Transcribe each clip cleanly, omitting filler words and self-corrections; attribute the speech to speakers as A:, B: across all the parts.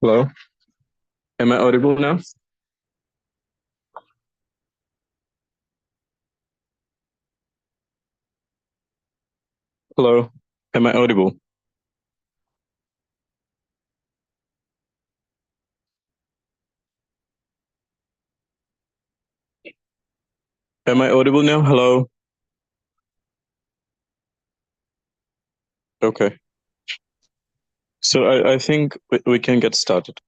A: Hello, am I audible now? Hello, am I audible? Am I audible now? Hello. Okay, so I think we can get started.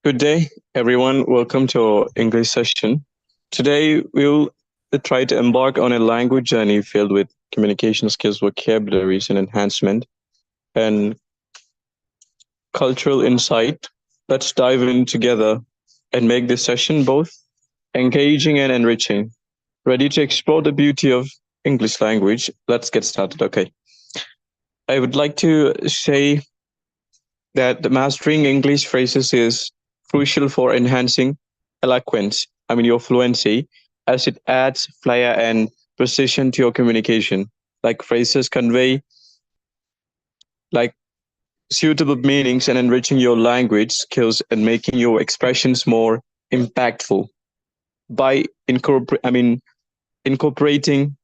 A: Good day, everyone. Welcome to our English session. Today, we'll try to embark on a language journey filled with communication skills, vocabularies, and enhancement, and cultural insight. Let's dive in together and make this session both engaging and enriching. Ready to explore the beauty of English language? Let's get started. Okay. I would like to say that the mastering English phrases is crucial for enhancing eloquence, your fluency, as it adds flair and precision to your communication. Like phrases convey like suitable meanings and enriching your language skills and making your expressions more impactful by incorporating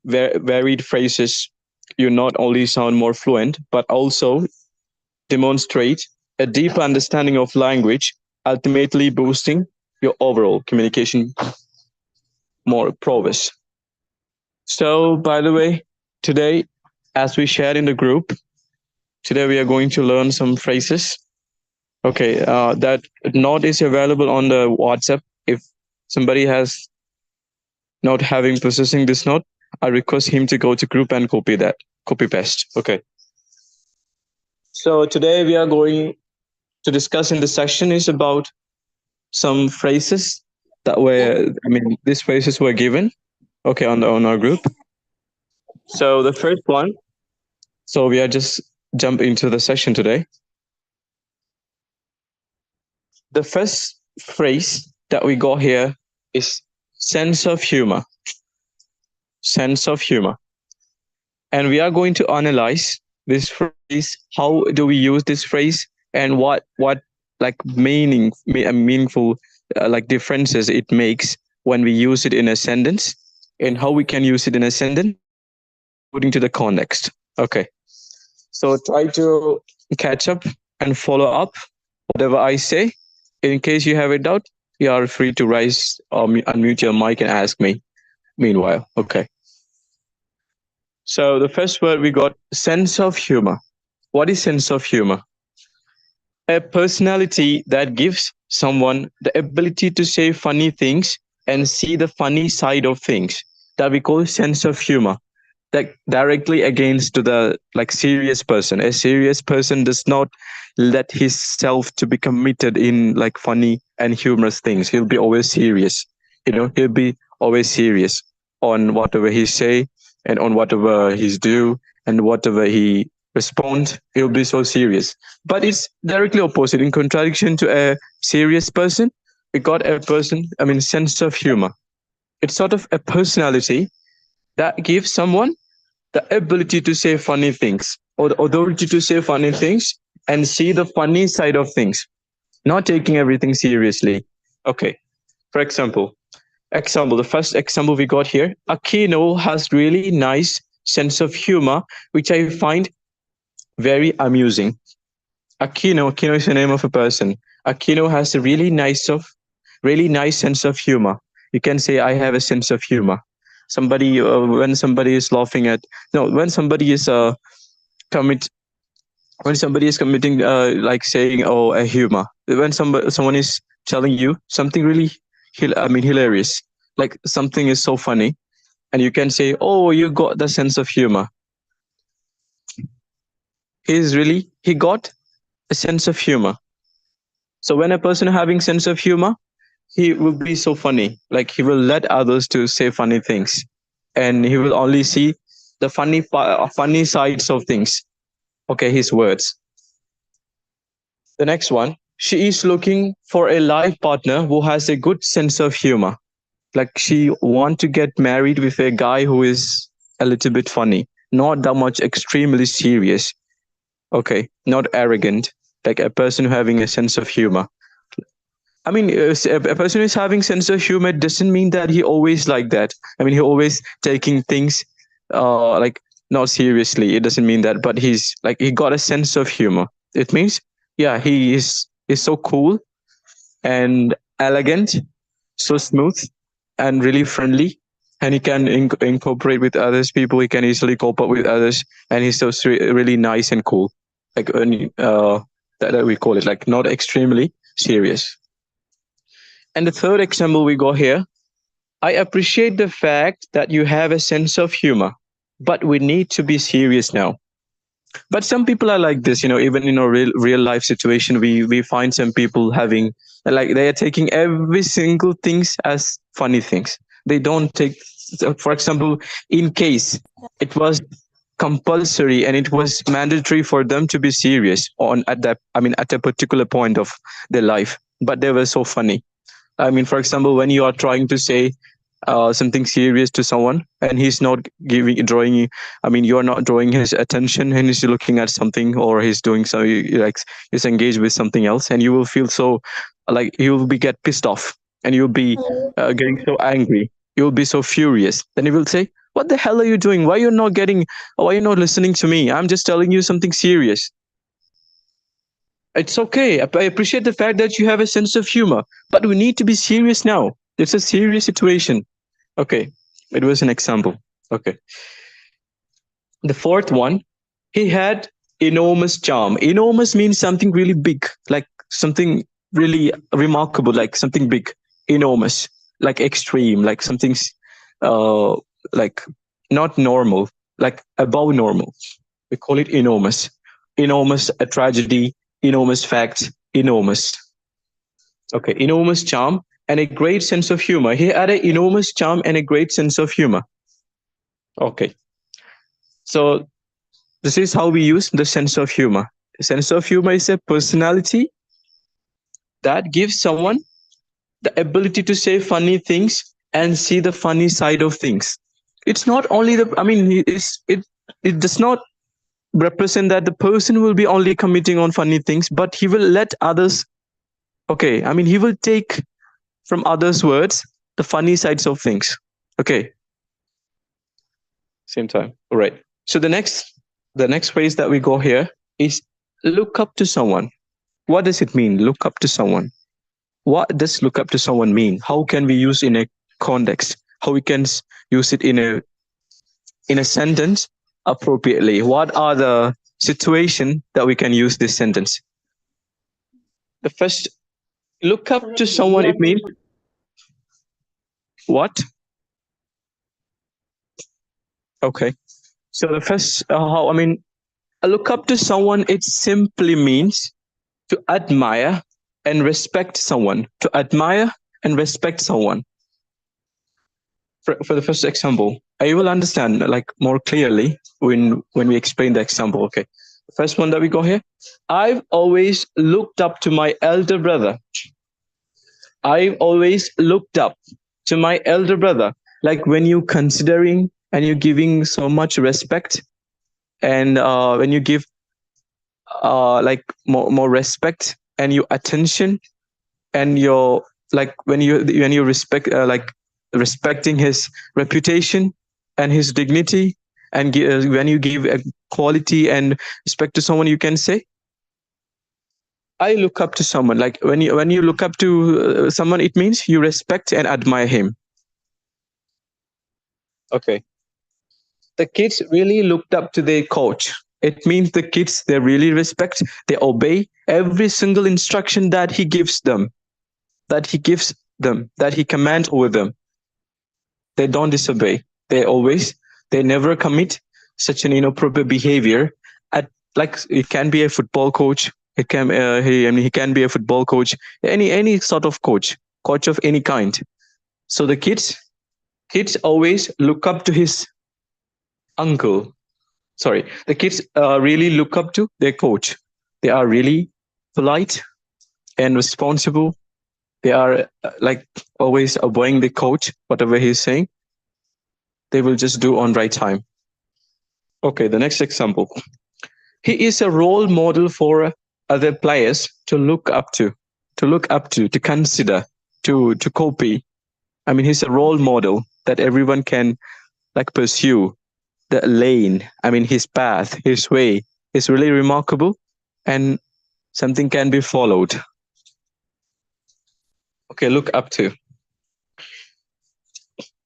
A: varied phrases. You not only sound more fluent but also demonstrate a deep understanding of language, ultimately boosting your overall communication more prowess. So, by the way, today, as we shared in the group, today we are going to learn some phrases. Okay, that note is available on the WhatsApp. If somebody has not having processing this note, I request him to go to group and copy that, copy paste. Okay. So today we are going to discuss in this section is about some phrases that were these phrases were given okay on our group. So the first one, so we are just jump into the session today. The first phrase that we got here is sense of humor. Sense of humor. And we are going to analyze this phrase. How do we use this phrase, and what like meaningful like differences it makes when we use it in a sentence, and how we can use it in a sentence according to the context. Okay, so try to catch up and follow up whatever I say. In case you have a doubt, you are free to raise or unmute your mic and ask me. Meanwhile, okay. So the first word we got sense of humor. What is sense of humor? A personality that gives someone the ability to say funny things and see the funny side of things, that we call sense of humor. That directly against to the like serious person. A serious person does not let his self to be committed in like funny and humorous things. He'll be always serious. He'll be always serious on whatever he say and on whatever he's do and whatever he respond. He'll be so serious. But it's directly opposite. In contradiction to a serious person, we got a person, sense of humor. It's sort of a personality that gives someone the ability to say funny things, or the authority to say funny things and see the funny side of things, not taking everything seriously. Okay, for example, the first example we got here, Aquino has really nice sense of humor, which I find very amusing. Aquino is the name of a person. Aquino has a really nice sense of humor. You can say I have a sense of humor. Somebody when somebody is laughing at no when somebody is commit when somebody is committing like saying oh a humor, when someone is telling you something really hilarious, like something is so funny, and you can say oh you got the sense of humor. He got a sense of humor. So when a person having sense of humor, he will be so funny, like he will let others to say funny things, and he will only see the funny sides of things. Okay, his words. The next one, she is looking for a life partner who has a good sense of humor. Like she want to get married with a guy who is a little bit funny, not that much extremely serious. Okay, not arrogant, like a person having a sense of humor. I mean, a person who's having sense of humor doesn't mean that he always like that. I mean, he always taking things like not seriously. It doesn't mean that, but he's like he got a sense of humor. It means yeah, he is so cool and elegant, so smooth and really friendly, and he can incorporate with others people. He can easily cope up with others, and he's so really nice and cool. Like that we call it like not extremely serious. And the third example we go here, I appreciate the fact that you have a sense of humor, but we need to be serious now. But some people are like this, even in a real life situation, we find some people having like they are taking every single things as funny things. They don't take, so for example, in case it was compulsory and it was mandatory for them to be serious on at that, I mean, at a particular point of their life, but they were so funny. I mean, for example, when you are trying to say something serious to someone and he's not drawing you, I mean, you're not drawing his attention and he's looking at something or he's doing so, like he's engaged with something else, and you will feel so like you will be get pissed off and you'll be getting so angry. You'll be so furious. Then you will say, "What the hell are you doing? Why you're not getting? Why you're not listening to me? I'm just telling you something serious." It's okay. I appreciate the fact that you have a sense of humor, but we need to be serious now. It's a serious situation. Okay, it was an example. Okay, the fourth one, he had enormous charm. Enormous means something really big, like something really remarkable, like something big. Enormous, like extreme, like something's uh, like not normal, like above normal. We call it enormous. Enormous, a tragedy, enormous fact, enormous. Okay, enormous charm and a great sense of humor. He had an enormous charm and a great sense of humor. Okay, so this is how we use the sense of humor. Sense of humor is a personality that gives someone the ability to say funny things and see the funny side of things. It's not only the, I mean, it does not represent that the person will be only committing on funny things, but he will let others, okay, I mean, he will take from others' words the funny sides of things. Okay, same time. All right. So the next phrase that we go here is look up to someone. What does it mean? Look up to someone. What does look up to someone mean? How can we use in a context? How we can use it in a sentence appropriately? What are the situation that we can use this sentence? The first, look up to someone. It means what? Okay. So the first, how I mean, look up to someone. It simply means to admire and respect someone. To admire and respect someone. For the first example, I will understand like more clearly when we explain the example. Okay, the first one that we go here. I've always looked up to my elder brother. I've always looked up to my elder brother. Like when you considering and you're giving so much respect, and when you give like more respect and your attention and your like when you respect like respecting his reputation and his dignity, and when you give a quality and respect to someone, you can say I look up to someone. Like when you look up to someone, it means you respect and admire him. Okay, the kids really looked up to their coach. It means the kids, they really respect, they obey every single instruction that he commands over them. They don't disobey. They never commit such an inappropriate behavior. At like it can be a football coach. It can he can be a football coach. Any sort of coach of any kind. So the kids always look up to his uncle. Sorry, the kids really look up to their coach. They are really polite and responsible. They are like always obeying the coach, whatever he's saying. They will just do on right time. Okay, the next example. He is a role model for other players to consider, to copy. I mean, he's a role model that everyone can like pursue the lane. I mean, his path, his way is really remarkable, and something can be followed. Okay, look up to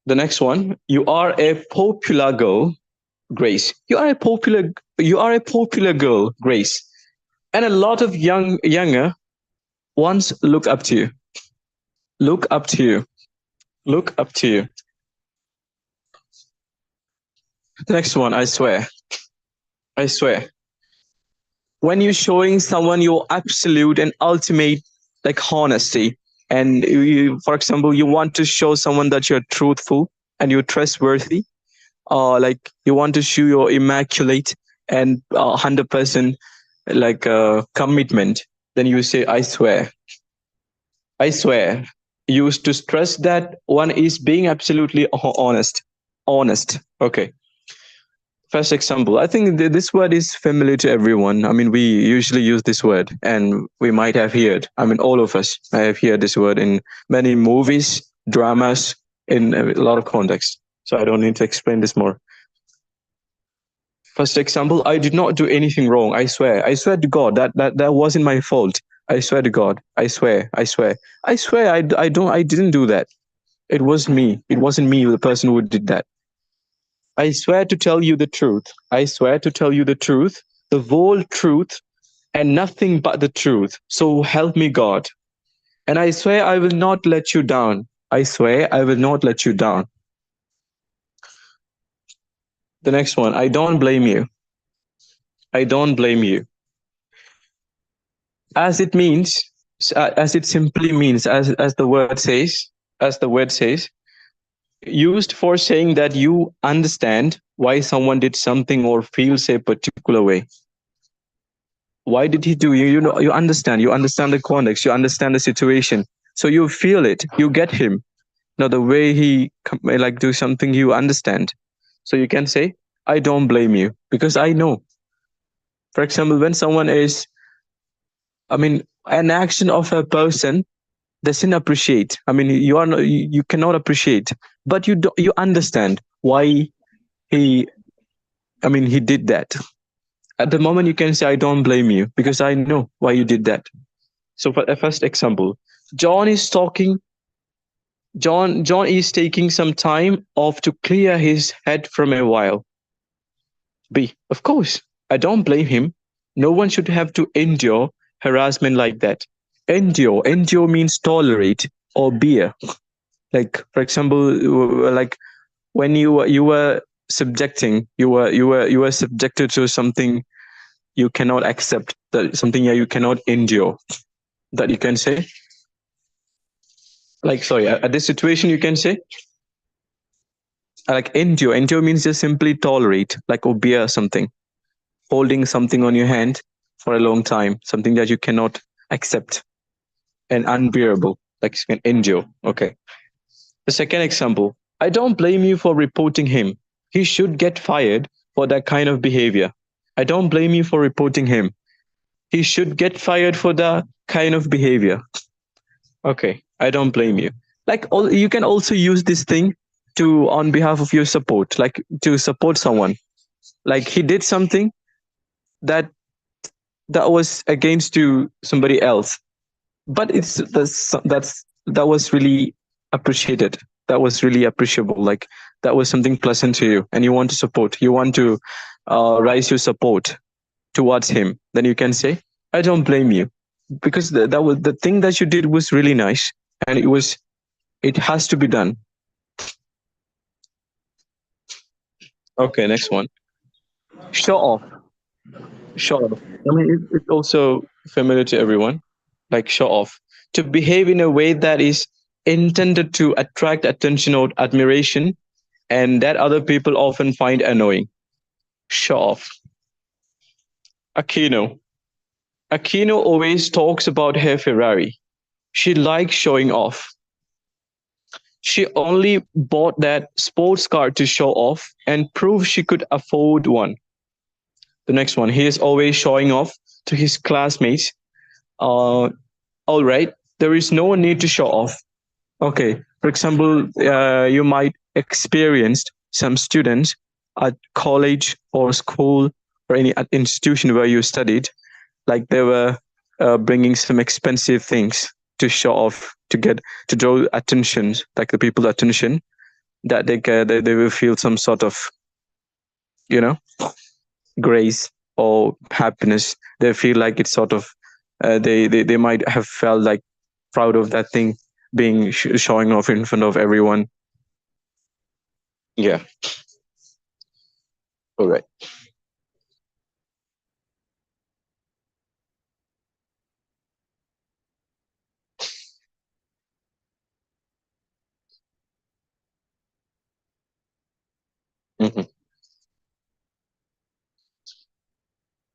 A: the next one. You are a popular girl, Grace. You are a popular girl, Grace, and a lot of younger ones look up to you. Look up to you. Look up to you. The next one, I swear. I swear. When you're showing someone your absolute and ultimate like honesty, and for example, you want to show someone that you're truthful and you're trustworthy, like you want to show your immaculate and 100% like commitment, then you say, I swear. I swear. Used to stress that one is being absolutely honest. Honest. Okay. First example, I think this word is familiar to everyone. I mean, we usually use this word, and we might have heard. I mean, all of us have heard this word in many movies, dramas, in a lot of contexts. So I don't need to explain this more. First example, I did not do anything wrong. I swear. I swear to God that wasn't my fault. I swear to God. I swear. I swear. I swear. I didn't do that. It was me. It wasn't me, the person who did that. I swear to tell you the truth. I swear to tell you the truth, the whole truth, and nothing but the truth. So help me God. And I swear I will not let you down. I swear I will not let you down. The next one, I don't blame you. I don't blame you. As it means, as it simply means, as the word says, used for saying that you understand why someone did something or feels a particular way. Why did he do? You know, you understand the context, you understand the situation, so you feel it, you get him. Now the way he like do something, you understand, so you can say, I don't blame you, because I know. For example, when someone is, I mean, an action of a person doesn't appreciate, I mean, you are not, you cannot appreciate, but you understand why he, I mean, he did that. At the moment you can say, I don't blame you because I know why you did that. So for a first example, John is talking. John is taking some time off to clear his head from a while. B. Of course, I don't blame him. No one should have to endure harassment like that. Endure means tolerate or bear. Like for example, like when you were subjecting, you were subjected to something you cannot accept, that something you cannot endure. That you can say. Like sorry, at this situation you can say, like endure means just simply tolerate, like or bear something, holding something on your hand for a long time, something that you cannot accept and unbearable, like you can endure. Okay. The second example, I don't blame you for reporting him. He should get fired for that kind of behavior. I don't blame you for reporting him. He should get fired for that kind of behavior. Okay, I don't blame you. Like all, you can also use this thing to on behalf of your support, like to support someone. Like he did something that was against to somebody else, but that was really appreciated. That was really appreciable. Like that was something pleasant to you, and you want to support. You want to raise your support towards him. Then you can say, "I don't blame you," because that was the thing that you did was really nice, and it has to be done. Okay, next one. Show off. Show off. I mean, it's also familiar to everyone. Like show off. To behave in a way that is intended to attract attention or admiration, and that other people often find annoying. Show off. Aquino. Aquino always talks about her Ferrari. She likes showing off. She only bought that sports car to show off and prove she could afford one. The next one, he is always showing off to his classmates. Uh, all right, there is no need to show off. Okay, for example, you might experienced some students at college or school or any institution where you studied, like they were bringing some expensive things to show off, to get, to draw attention, like the people attention, that they will feel some sort of, you know, grace or happiness. They feel like it's sort of they might have felt like proud of that thing being showing off in front of everyone. Yeah. All right. Hmm.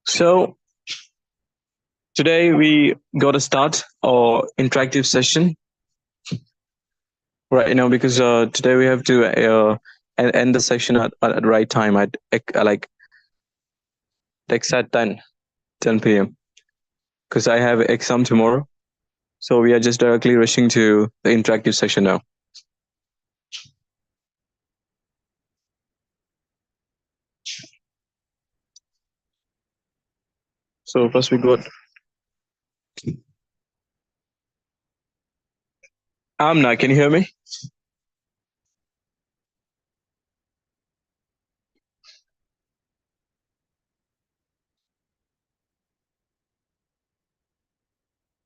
A: So today we got to start our interactive session right now, because today we have to end the session at the right time at like exact 10 p.m. because I have exam tomorrow. So we are just directly rushing to the interactive session now. So first we got Amna. Can you hear me?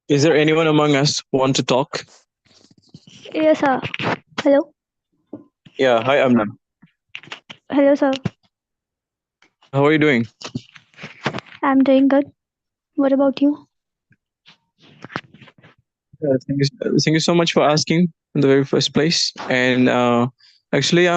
A: Is there anyone among us want to talk?
B: Yes, sir. Hello.
A: Yeah. Hi, Amna.
B: Hello, sir.
A: How are you doing?
B: I'm doing good. What about you?
A: Thank you so much for asking in the very first place. And actually,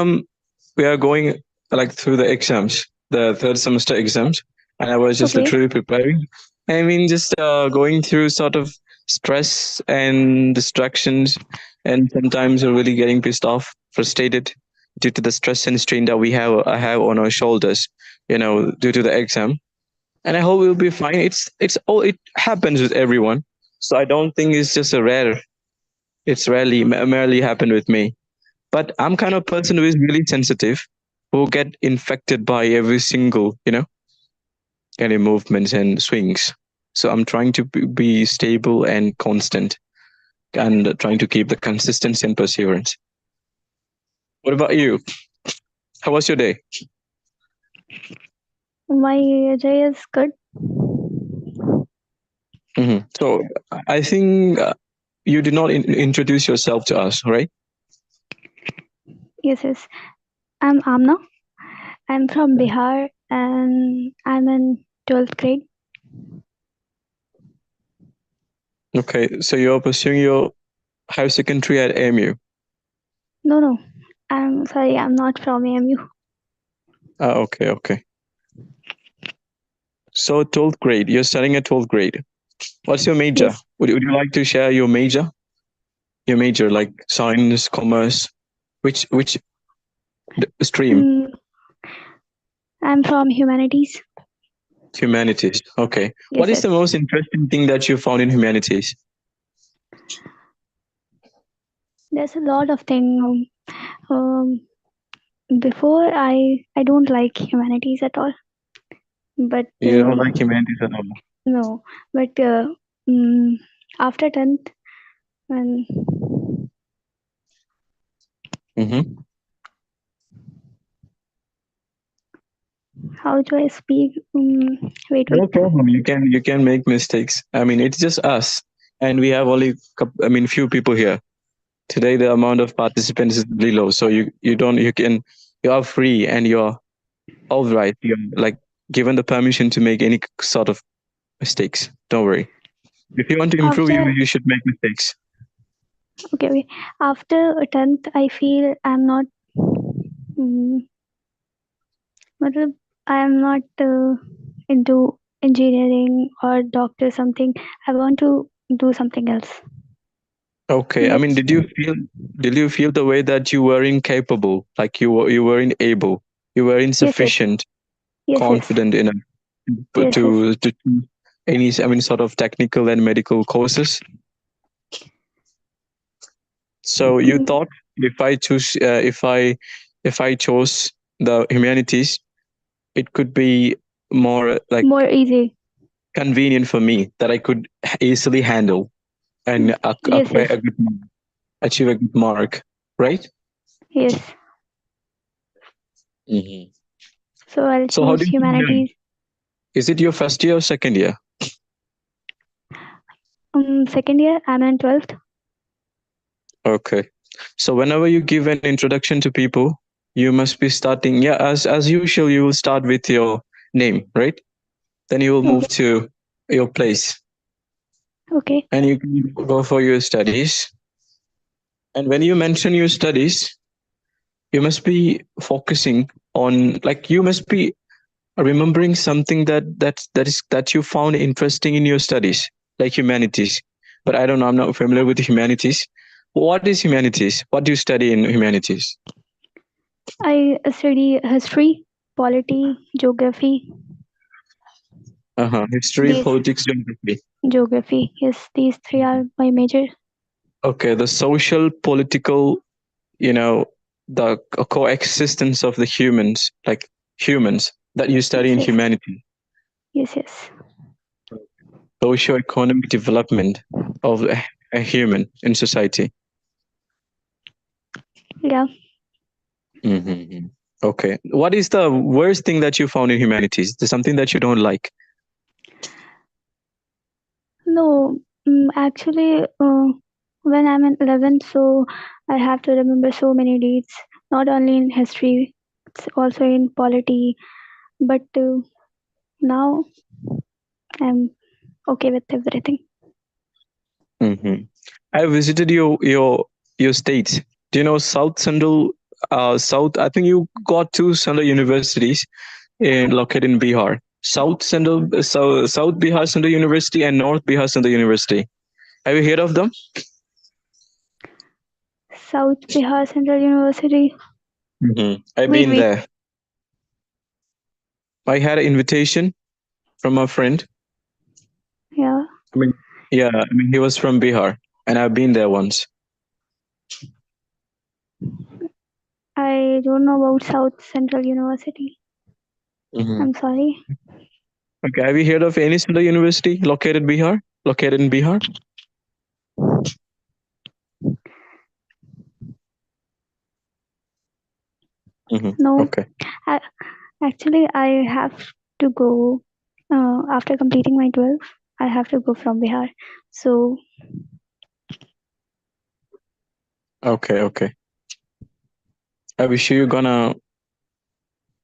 A: we are going like through the exams, the third semester exams, and I was just
B: Okay.
A: literally preparing. I mean, just going through sort of stress and distractions, and sometimes we're really getting pissed off, frustrated due to the stress and strain that we have I have on our shoulders, due to the exam. And I hope we'll be fine. It happens with everyone, so I don't think it's just a rare. It's merely happened with me. But I'm kind of person who is really sensitive, who get infected by every single, any movements and swings. So I'm trying to be stable and constant, and trying to keep the consistency and perseverance. What about you? How was your day?
B: My day is good.
A: So I think you did not introduce yourself to us, right?
B: Yes, yes. I'm Amna. I'm from Bihar and I'm in 12th grade.
A: Okay, so you're pursuing your higher secondary at AMU.
B: No, no. I'm sorry, I'm not from AMU.
A: Ah, okay, okay. So 12th grade, you're studying at 12th grade. What's your major?
B: Yes.
A: Would you like to share your major? Your major, like science, commerce, which stream?
B: Mm, I'm from humanities.
A: Humanities. Okay. What
B: Yes,
A: is the
B: yes.
A: most interesting thing that you found in humanities?
B: There's a lot of things. Before I don't like humanities at all. But
A: You don't like humanities at all.
B: no. But mm, after 10th, when
A: Mm-hmm.
B: how do I speak? Wait, wait.
A: No problem. You can make mistakes. I mean, it's just us, and we have only few people here. Today the amount of participants is really low, so you don't you can you are free, and you're all right. You're like given the permission to make any sort of mistakes. Don't worry. If you want to improve, you
B: After
A: you should make mistakes.
B: okay, okay. After 10th, I feel I'm not. Mm, matlab, I am not into engineering or doctor something. I want to do something else.
A: Okay. I mean,
B: That's
A: did you feel the way that you were incapable, like you weren't able, you were
B: yes, yes,
A: insufficient,
B: yes, yes.
A: confident enough?
B: Yes, yes.
A: to any, I mean, sort of technical and medical courses. So you
B: Mm,
A: thought if I choose, if I chose the humanities, it could be more like
B: more easy.
A: convenient for me that I could easily handle and
B: Yes,
A: acquire
B: yes,
A: a good achieve a good mark, right?
B: yes.
A: Hmm.
B: So I'll
A: So how
B: choose
A: do you feel now?
B: humanities.
A: Is it your first year or second year?
B: Second year, I'm in 12th.
A: Okay. So whenever you give an introduction to people, you must be starting, yeah, as usual, you will start with your name, right? Then you will
B: Okay,
A: move to your place
B: okay.
A: and you can go for your studies. And when you mention your studies, you must be focusing on, like, you must be remembering something that you found interesting in your studies, like humanities. But I don't know, I'm not familiar with humanities. What is humanities? What do you study in humanities?
B: I study history, polity, geography.
A: Uh-huh. History,
B: These
A: politics, geography.
B: geography. Yes, these three are my major.
A: Okay, the social, political, you know, the coexistence of the humans, like humans that you study
B: Yes,
A: in
B: yes,
A: humanity,
B: yes, yes.
A: socio-economic development of a human in society.
B: Yeah.
A: Mm-hmm. Okay. What is the worst thing that you found in humanities? There's something that you don't like.
B: No, actually, when I'm in 11th, so I have to remember so many dates, not only in history, it's also in polity. But now I'm okay with everything.
A: Mm-hmm. I visited your states. Do you know South Central? South. I think you got two Central universities located in Bihar. South Central, South Bihar Central University and North Bihar Central University. Have you heard of them?
B: South Bihar Central University.
A: I've
B: Wait,
A: been
B: wait.
A: there. I had an invitation from a friend.
B: Yeah,
A: I mean, yeah, I mean, he was from Bihar, and I've been there once.
B: I don't know about South Central University.
A: Hmm.
B: I'm sorry.
A: Okay, have you heard of any Central University located Bihar? Located in Bihar?
B: No,
A: Okay,
B: I, actually, I have to go after completing my 12. I have to go from Bihar. So,
A: okay. I wish you're gonna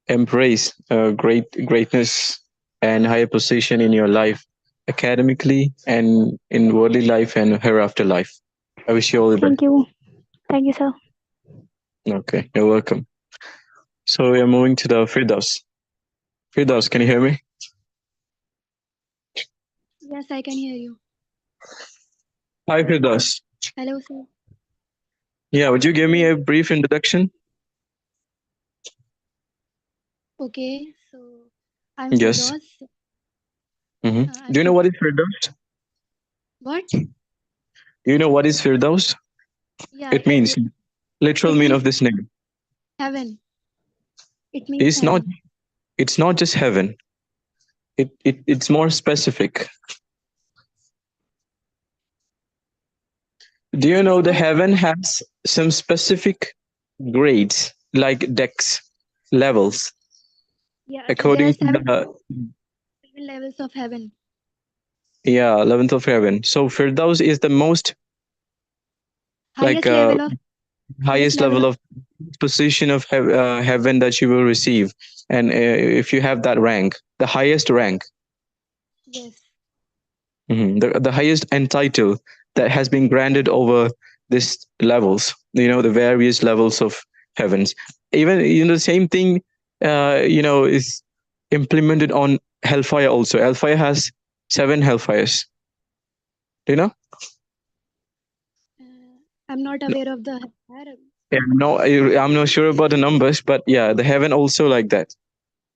A: embrace greatness and higher position in your life, academically and in worldly life and hereafter life. I wish you all the best.
B: thank you. Thank you, sir.
A: Okay, you're welcome. So we are moving to the Firdaus. Firdaus, can you hear me?
C: Yes, I can hear you.
A: Hi, Firdaus.
C: Hello, sir.
A: Yeah, would you give me
C: Hello.
A: a brief introduction?
C: Okay, so I'm
A: Yes.
C: Firdaus.
A: Do
C: I'm
A: you know
C: from
A: what is Firdaus?
C: what?
A: Do you know what is Firdaus?
C: Yeah,
A: It means literal
C: it
A: mean
C: means
A: of this name.
C: heaven. It means
A: It's not.
C: heaven.
A: It's not just heaven. It's more specific. Do you know the
C: What?
A: heaven has some specific grades like decks, levels,
C: Yeah, so there are
A: according to
C: seven,
A: the,
C: seven levels of heaven.
A: yeah, 11th of heaven. So Firdaus is the most, like,
C: Highest level of highest
A: highest
C: level
A: level
C: of
A: of position of heaven that you will receive. And if you have that rank, the highest rank,
C: yes.
A: the highest end title that has been granted over this levels, the various levels of heavens. Even, the same thing, is implemented on hellfire also. Hellfire has seven hellfires. Do you know?
C: I'm not aware of the higher.
A: Yeah, no, I'm not sure about the numbers, but yeah, the heaven also like that.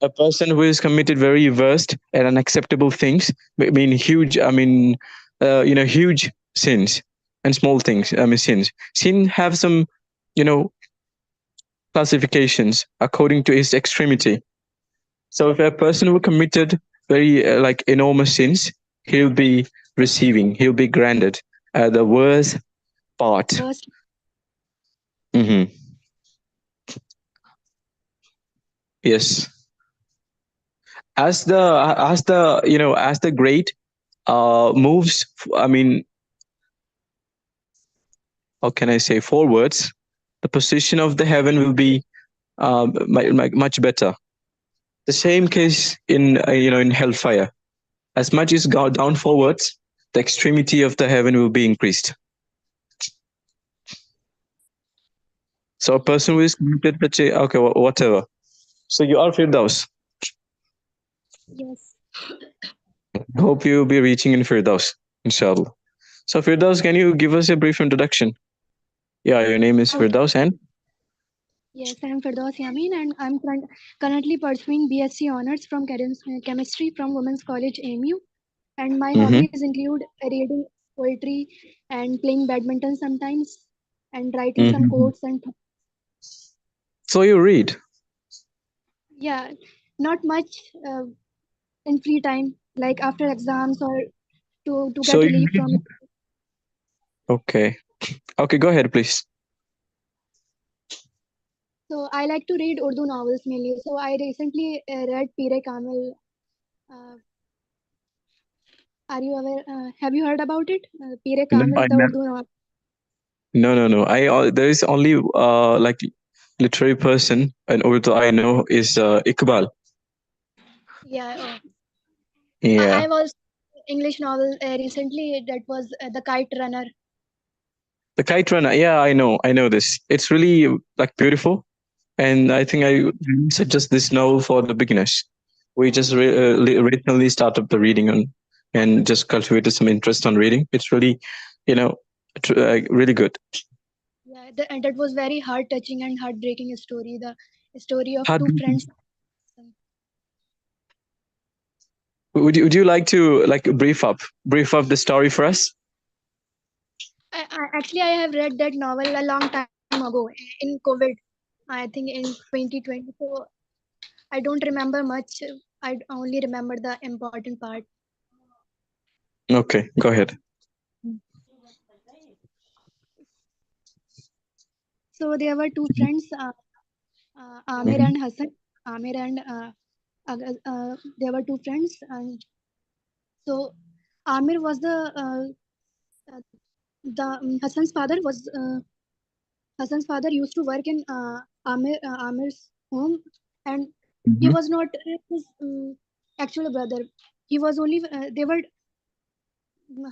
A: A person who is committed very worst and unacceptable things, I mean huge, I mean, huge sins and small things, I mean sins. Sin have some, you know, classifications according to its extremity. So if a person who committed very like enormous sins, he'll be granted the worst part.
C: Worst.
A: Hmm. Yes, as the great moves, I mean, how can I say, forwards, the position of the heaven will be much better. The same case in in hellfire. As much as go down forwards, the extremity of the heaven will be increased. So a person who is committed, let's say, okay, whatever. So you are Firdaus.
C: Yes.
A: Hope you'll be reaching in Firdaus, inshallah. So Firdaus, can you give us a brief introduction? Yeah, your name is Firdaus, and
C: Yes, I am Firdaus Yamin and I'm currently pursuing BSc Honors from Chemistry from Women's College AMU. And my
A: hmm,
C: hobbies include reading poetry and playing badminton sometimes and writing some
A: hmm.
C: quotes and
A: So you read.
C: yeah, not much in free time, like after exams or to
A: So
C: get
A: you
C: relief from.
A: read. Okay. Okay, go ahead, please.
C: So I like to read Urdu novels mainly. So I recently read Pire Kamil. Uh, are you aware? Have you heard about it? Pire
A: No,
C: Kamil,
A: I
C: the
A: never.
C: Urdu novel.
A: No, no, no. There is only like literary person in Urdu I know is Iqbal.
C: Yeah,
A: Yeah.
C: I've also English novel recently that was The Kite Runner.
A: The Kite Runner. Yeah, I know. I know this. It's really like beautiful, and I think I really suggest this novel for the beginners. We just recently started the reading on and just cultivated some interest on reading. It's really, you know, really good.
C: Yeah, and that was very heart touching and heartbreaking story. The story of
A: How
C: two
A: do
C: friends.
A: would you like to like brief up the story for us?
C: Actually, I have read that novel a long time ago in COVID. I think in 2020. So I don't remember much. I only remember the important part.
A: Okay, go ahead.
C: So there were two friends, Amir
A: Hmm.
C: and Hassan. Amir and there were two friends, and so Amir was uh, Hassan's father was Hassan's father used to work in Amir's home, and he
A: Hmm.
C: was not his actual brother. He was only they were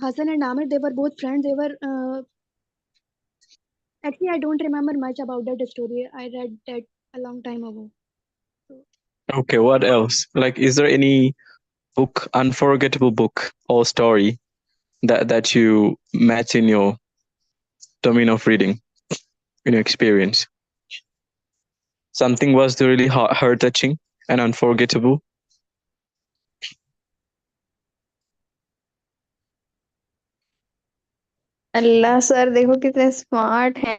C: Hassan and Amir. They were both friends. They were actually I don't remember much about that story. I read that a long time ago. So,
A: Okay, what else? Like, is there any book, unforgettable book or story that you met in your domain of reading, in your experience? Something was really heart touching and unforgettable.
B: Allah sir देखो कितने smart हैं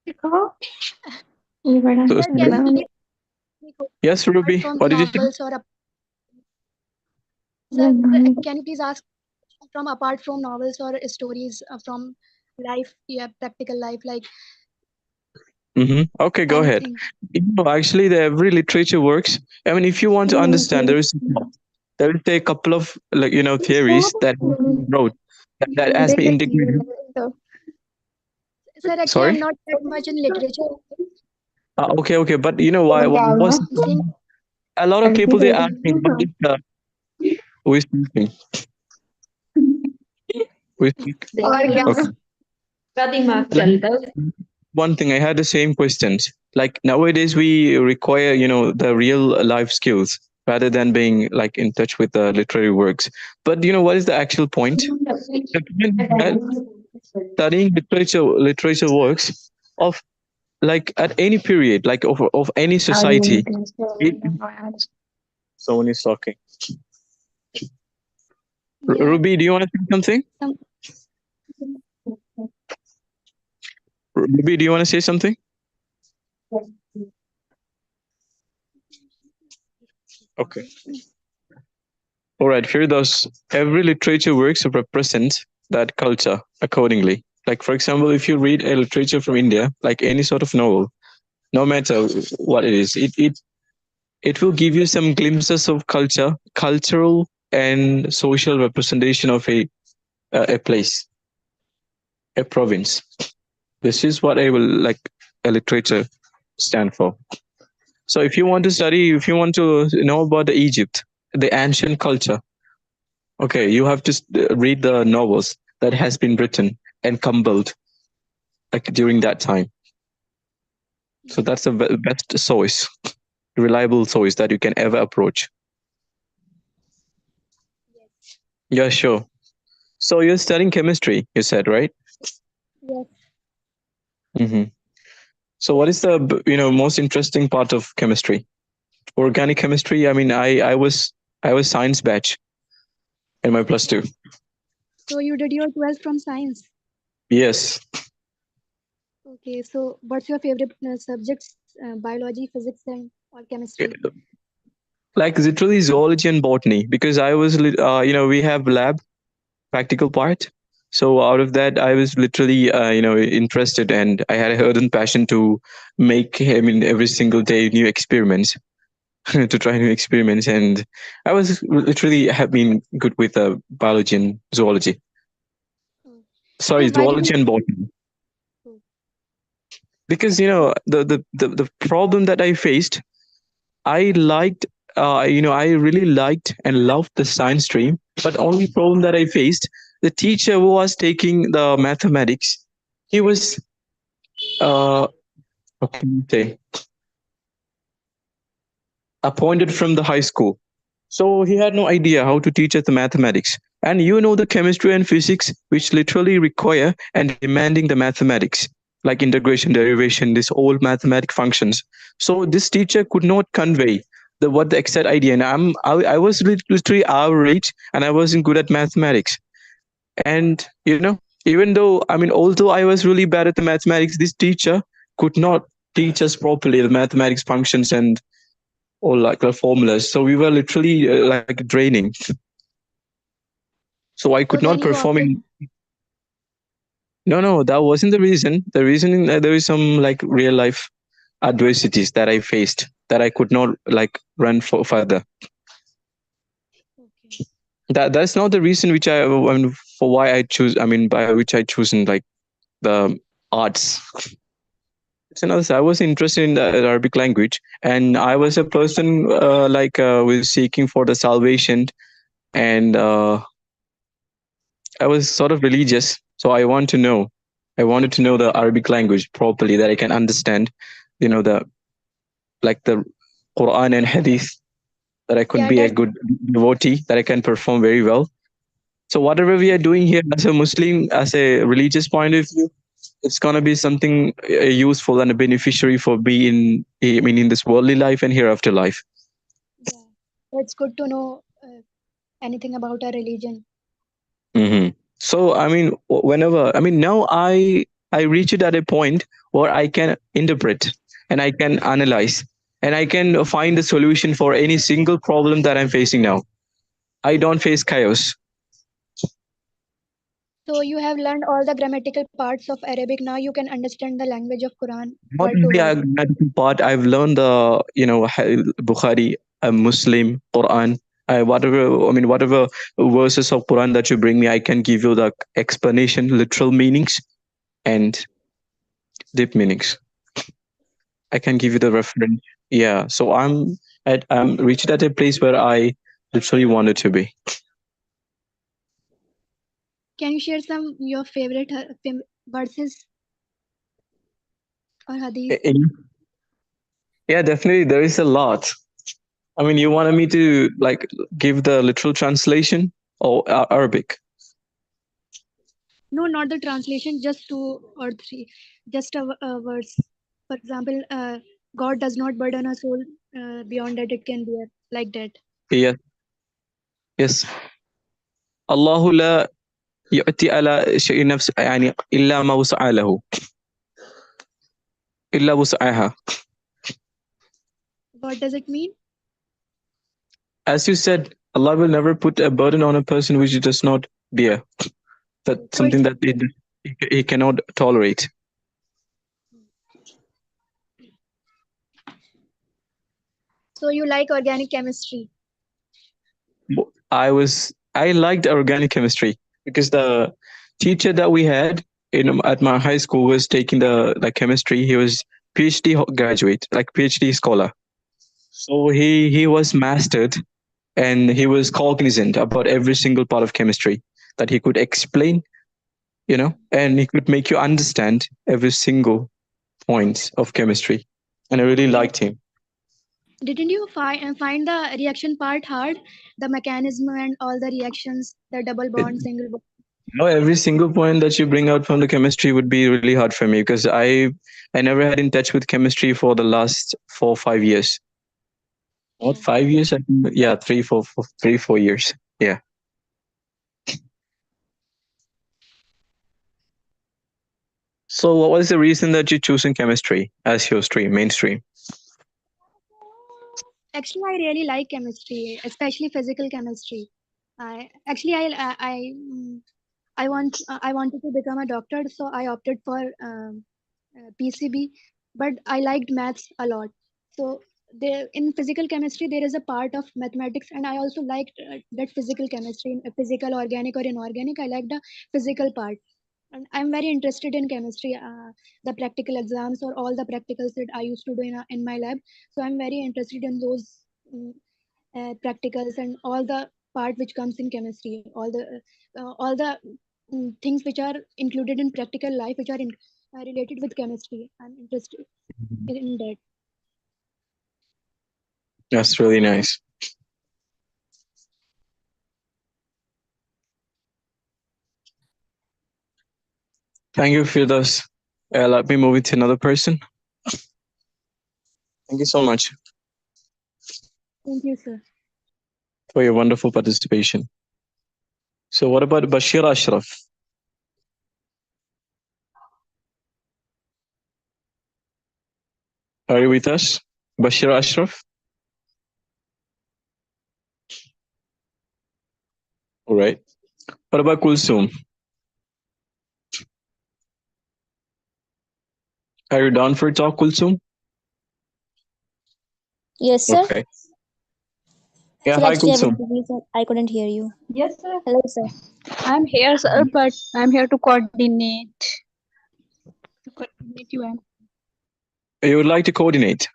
B: देखो ये बड़ा
A: So,
C: sir, can
B: है
C: you
B: ना
C: please speak
A: yes,
C: apart
A: Ruby,
C: from
A: what did you say?
C: novels or sir, can you please ask from apart from novels or stories from life, yeah, practical life, like
A: Okay, go ahead.
C: anything.
A: Actually, the every literature works. I mean, if you want to understand, there is a couple of like theories that he wrote that has been integrated.
C: Sir, actually, I'm
A: Sorry.
C: not that much in literature.
A: Okay, okay, but you know why? What was
C: Saying,
A: a lot of people they ask me what is who is speaking? Who is speaking?
B: और क्या
A: Okay.
B: का दिमाग
A: Like,
B: चलता है
A: one thing I had the same questions. Like nowadays we require the real life skills rather than being like in touch with the literary works. But what is the actual point? The point is that studying literature works of like at any period, like of any society. It, someone is talking.
C: Yeah,
A: Ruby, do you want to say something?
C: some
A: Ruby, do you want to say something? Okay. All right, here those every literature works represent that culture accordingly. Like for example, if you read a literature from India, like any sort of novel, no matter what it is, it will give you some glimpses of culture, cultural and social representation of a place, a province. This is what I will like a literature stand for. So if you want to study, if you want to know about the Egypt, the ancient culture, okay, you have to read the novels that has been written and compiled like during that time. So
C: yeah,
A: that's the best source, reliable source that you can ever approach.
C: yes,
A: Yeah, sure. So you're studying chemistry, you said, right?
C: yes.
A: Hmm. So what is the most interesting part of chemistry? Organic chemistry. I mean, I was science batch in my plus two.
C: So you did your 12th from science.
A: Yes,
C: Okay, so what's your favorite subjects? Biology, physics, and or chemistry?
A: like literally zoology and botany because I was we have lab practical part. So out of that, I was literally interested, and I had a ardent passion to make, I mean, every single day new experiments to try new experiments, and I was literally have been good with biology and zoology.
C: Oh.
A: Sorry,
C: So why did
A: zoology
C: you?
A: and botany.
C: Oh,
A: Because the problem that I faced, I liked I really liked and loved the science stream, but only problem that I faced, the teacher who was taking the mathematics, he was uh how can you say, appointed from the high school. So he had no idea how to teach us the mathematics. And the chemistry and physics, which literally require and demanding the mathematics, like integration, derivation, this all mathematic functions. So this teacher could not convey the exact idea. And I was literally average, and I wasn't good at mathematics. And even though, I mean, although I was really bad at the mathematics, this teacher could not teach us properly the mathematics functions and all like the formulas. So we were literally like draining. So I could
C: so then
A: not
C: you
A: perform
C: opted.
A: in. No, no, that wasn't the reason. The reason there is some like real life adversities that I faced that I could not like run for further.
C: Okay.
A: That's not the reason which I mean, for why I choose. I mean, by which I chosen like the arts. It's another. I was interested in the Arabic language, and I was a person was seeking for the salvation, and I was sort of religious, so I wanted to know the Arabic language properly that I can understand, the like the Quran and Hadith, that I could
C: Yeah,
A: be a
C: that's
A: good devotee, that I can perform very well. So whatever we are doing here as a Muslim, as a religious point of view, it's gonna be something useful and a beneficiary for being, I mean, in this worldly life and hereafter life.
C: yeah. It's good to know anything about our religion.
A: Hmm. So I mean, whenever, I mean, now I reach it at a point where I can interpret and I can analyze and I can find the solution for any single problem that I'm facing now. I don't face chaos.
C: So you have learned all the grammatical parts of Arabic. Now you can understand the language of Quran
A: Not
C: word to
A: only
C: word.
A: a grammatical part, I've learned the Bukhari, Muslim, Quran. Whatever verses of Quran that you bring me, I can give you the explanation, literal meanings, and deep meanings. I can give you the reference. Yeah. So I'm reached at a place where I literally wanted to be.
C: Can you share some your favorite verses or hadith?
A: Eh, eh, Yeah, definitely. There is a lot. I mean, you wanted me to like give the literal translation or Arabic?
C: No, not the translation, just two or three, just a verse. For example, God does not burden a soul beyond that it can bear, like that.
A: Yes, yes. الله لا يؤتي على شيء نفس يعني إلا ما وسع له إلا وسعها.
C: What does it mean?
A: As you said, Allah will never put a burden on a person which he does not bear. That's
C: So
A: something
C: it's
A: that he cannot tolerate.
C: so you like organic chemistry.
A: I liked organic chemistry because the teacher that we had at my high school was taking the like chemistry. He was PhD graduate, like PhD scholar. So he was mastered and he was cognizant about every single part of chemistry that he could explain, and he could make you understand every single point of chemistry. And I really liked him.
C: Didn't you find the reaction part hard? The mechanism and all the reactions, the double
A: It,
C: bond, single bond.
A: every single point that you bring out from the chemistry would be really hard for me because I never had in touch with chemistry for the last 4 5 years. Not
C: Oh.
A: 5 years, I think, yeah, 3 4 years. Yeah. So what was the reason that you choosing chemistry as your mainstream?
C: Actually, I really like chemistry, especially physical chemistry. I actually I wanted to become a doctor, so I opted for PCB, but I liked maths a lot. So there in physical chemistry there is a part of mathematics, and I also liked that physical chemistry, physical, organic or inorganic. I like the physical part, and I'm very interested in chemistry. The practical exams or all the practicals that I used to do in my lab. So I'm very interested in those practicals and all the part which comes in chemistry, all the things which are included in practical life, which are related with chemistry. I'm interested in that.
A: That's really nice. Thank you, Firdaus. Let me move it to another person. Thank you so much
C: Thank you, sir.
A: for your wonderful participation. So what about Bashir Ashraf? Are you with us? Bashir Ashraf? All right. What about Kulsum? Are you down for a talk, Kulsum?
D: Yes, sir.
A: Okay. Yeah,
D: Sir,
A: hi
D: actually, I was
A: Kulsum.
D: busy, so I couldn't hear you.
E: Yes, sir.
D: Hello, sir.
E: I'm here, sir, but I'm here to coordinate. To coordinate you and
A: You would like to coordinate?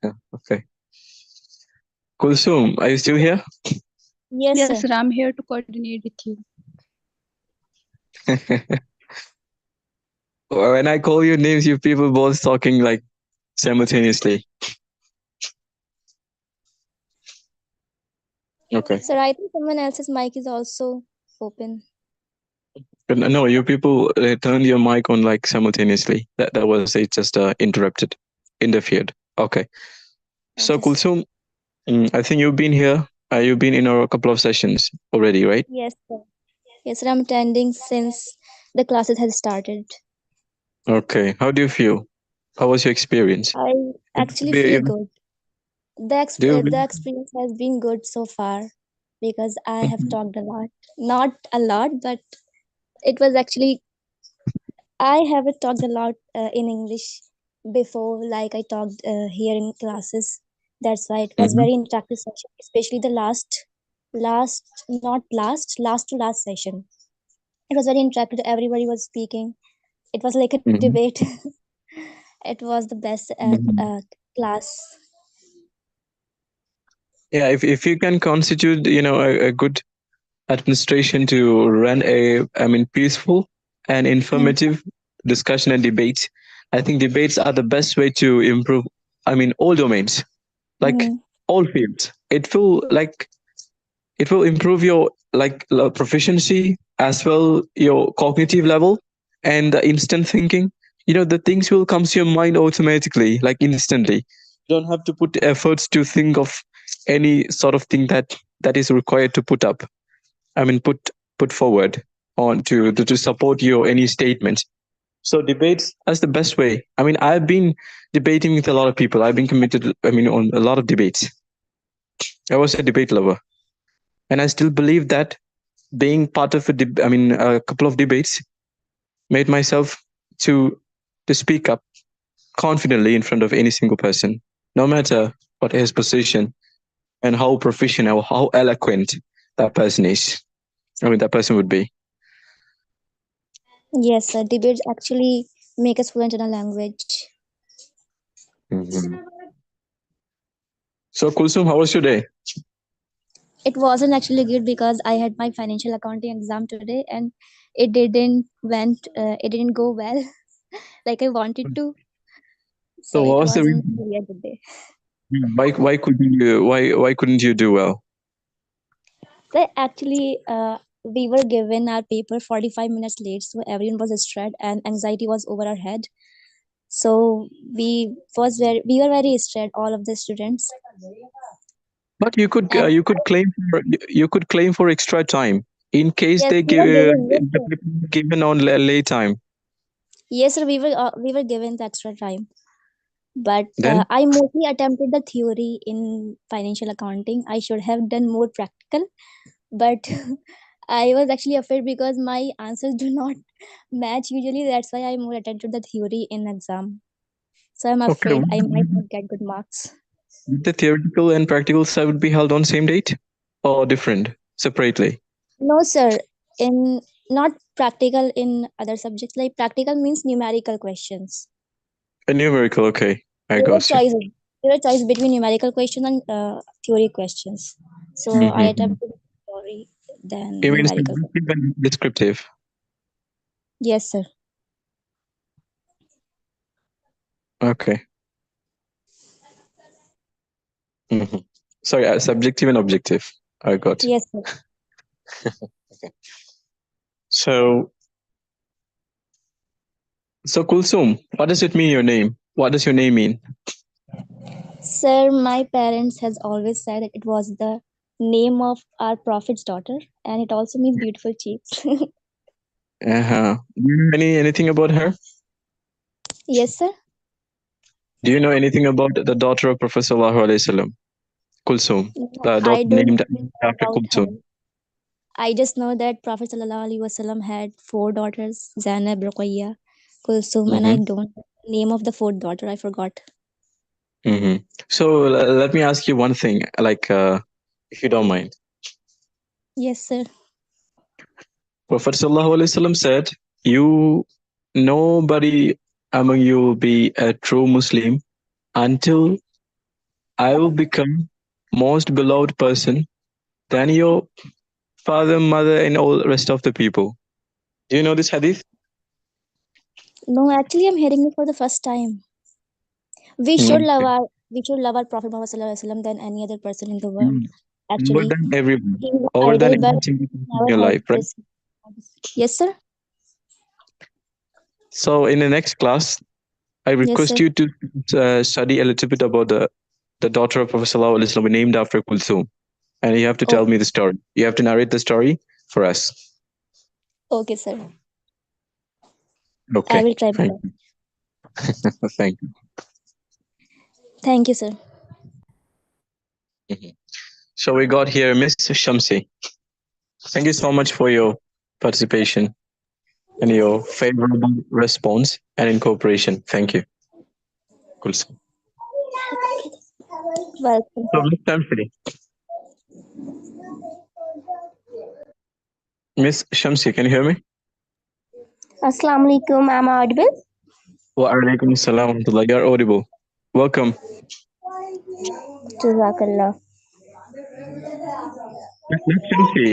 A: Yeah, okay. Kulsum, are you still here?
D: Yes,
E: yes,
D: sir.
E: sir, I'm here to coordinate with you.
A: When I call your names, you people both talking like simultaneously. Okay.
D: Sir, I think someone else's mic is also open.
A: But no, you people turned your mic on like simultaneously. That was it. Just interfered. Okay. So
D: Okay, sir.
A: Kulsum, I think you've been here. You've been in a couple of sessions already, right?
D: Yes, sir. Yes, sir, I'm attending since the classes have started.
A: Okay. How do you feel? How was your experience?
D: I actually
A: Do
D: feel
A: you,
D: good.
A: do you,
D: The experience has been good so far because I have
A: Mhm.
D: talked a lot. Not a lot, but it was actually I have talked a lot in English before, like I talked here in classes. That's why it was
A: Mhm.
D: very interactive session, especially the last to last session. It was very interactive. Everybody was speaking. It was like a
A: Mhm.
D: debate. It was the best
A: Mhm.
D: class.
A: Yeah, if you can constitute, a good administration to run peaceful and
D: Hmm.
A: informative discussion and debates. I think debates are the best way to improve, all domains, like
D: Hmm.
A: all fields. It will improve your proficiency, as well your cognitive level and the instant thinking. The things will come to your mind automatically, like instantly. You don't have to put efforts to think of any sort of thing that is required to put up. I mean, put forward on to support your any statements. So debates as the best way. I mean, I've been debating with a lot of people. I've been committed. I mean, on a lot of debates. I was a debate lover, and I still believe that being part of a couple of debates made myself to to speak up confidently in front of any single person, no matter what his position and how proficient or how eloquent that person is. I mean, that person would be.
D: Yes, debates actually make us fluent in a language.
A: Mhm. So, Kulsum, how was your day?
D: It wasn't actually good because I had my financial accounting exam today, and it didn't go well like I wanted to. So
A: So,
D: it
A: what was the
D: wasn't
A: reason?
D: really a good day.
A: Why couldn't you do well?
D: They actually we were given our paper 45 minutes late, so everyone was stressed and anxiety was over our head. So we were very stressed, all of the students.
A: But
D: And
A: you could claim for extra time in case
D: yes,
A: they
D: we were
A: give
D: given yes,
A: the
D: sir.
A: paper given on late time.
D: Yes, sir, we were given the extra time. But
A: Then
D: I mostly attempted the theory in financial accounting. I should have done more practical, but I was actually afraid because my answers do not match usually. That's why I more attempted the theory in exam. So I'm
A: okay,
D: afraid I might not get good marks.
A: would the theoretical and practical side would be held on same date or different separately?
D: No, sir. In not practical in other subjects. Like practical means numerical questions.
A: A numerical, okay, I
D: There were
A: got you.
D: choices. There were choice between numerical questions and theory questions. So I
A: Mm-hmm.
D: attempted theory than
A: You mean
D: numerical.
A: subjective and descriptive?
D: Yes, sir.
A: Okay. Mm-hmm. Sorry, subjective and objective. I got.
D: Yes, sir.
A: Okay. So, so Kulsum, what does it mean? Your name? What does your name mean?
D: Sir, my parents has always said that it was the name of our prophet's daughter, and it also means beautiful cheeks.
A: Uh-huh. Do you know anything about her?
D: Yes, sir.
A: Do you know anything about the daughter of Prophet Sallallahu Alaihi Wasallam, Kulsum,
D: No,
A: the daughter
D: I don't
A: named
D: know
A: after
D: about her.
A: Kulsum?
D: I just know that Prophet Sallallahu Alaihi Wasallam had four daughters, Zainab, Ruqayya, Kulsum, and I
A: Mm-hmm.
D: don't know the name of the fourth daughter. I forgot.
A: Mm-hmm. So let me ask you one thing, like, if you don't mind.
D: Yes, sir.
A: Prophet Sallallahu Alaihi Wasallam said, "You, nobody among you will be a true Muslim until I will become most beloved person than your father, mother, and all the rest of the people." Do you know this hadith?
D: No, actually, I'm hearing it for the first time.
A: Mm.
D: We should love our Prophet Muhammad Sallallahu Alaihi Wasallam than any other person in the world.
A: Mm. More
D: Actually,
A: than everyone,
D: he is the
A: over than
D: idol, but
A: any single person in
D: never
A: your
D: heard
A: life, right?
D: this. Yes, sir.
A: So in the next class, I
D: Yes,
A: request
D: sir.
A: you to study a little bit about the daughter of Prophet Sallallahu Alaihi Wasallam named after Kulthum, and you have to
D: Oh,
A: tell me the story. You have to narrate the story for us.
D: okay, sir. I
A: Okay,
D: will try my
A: thank
D: best.
A: you. Thank you.
D: Thank you, sir.
A: Mhm. So we got here Miss Shamsi. Thank you so much for your participation and your favorable response and incorporation. Thank you. Cool. So
D: Welcome, sir.
A: Miss Shamsi, Miss Shamsi, can you hear me?
F: Assalamu alaikum. Am I audible?
A: Wa alaikum assalam wa rahmatullah. You're audible. Welcome.
F: Jazakallah.
A: Miss Shamsi,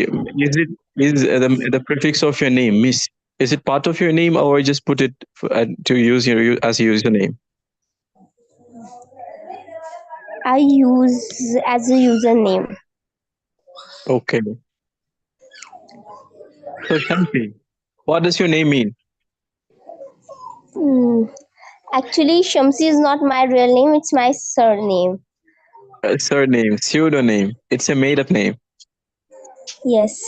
A: is the prefix of your name Miss? Is it part of your name, or just put it to use your as a username?
F: I use as a username.
A: Okay. So Shanti, what does your name mean?
F: Hmm. Actually, Shamsi is not my real name, it's my surname.
A: Surname, pseudonym. It's a made-up name.
F: Yes.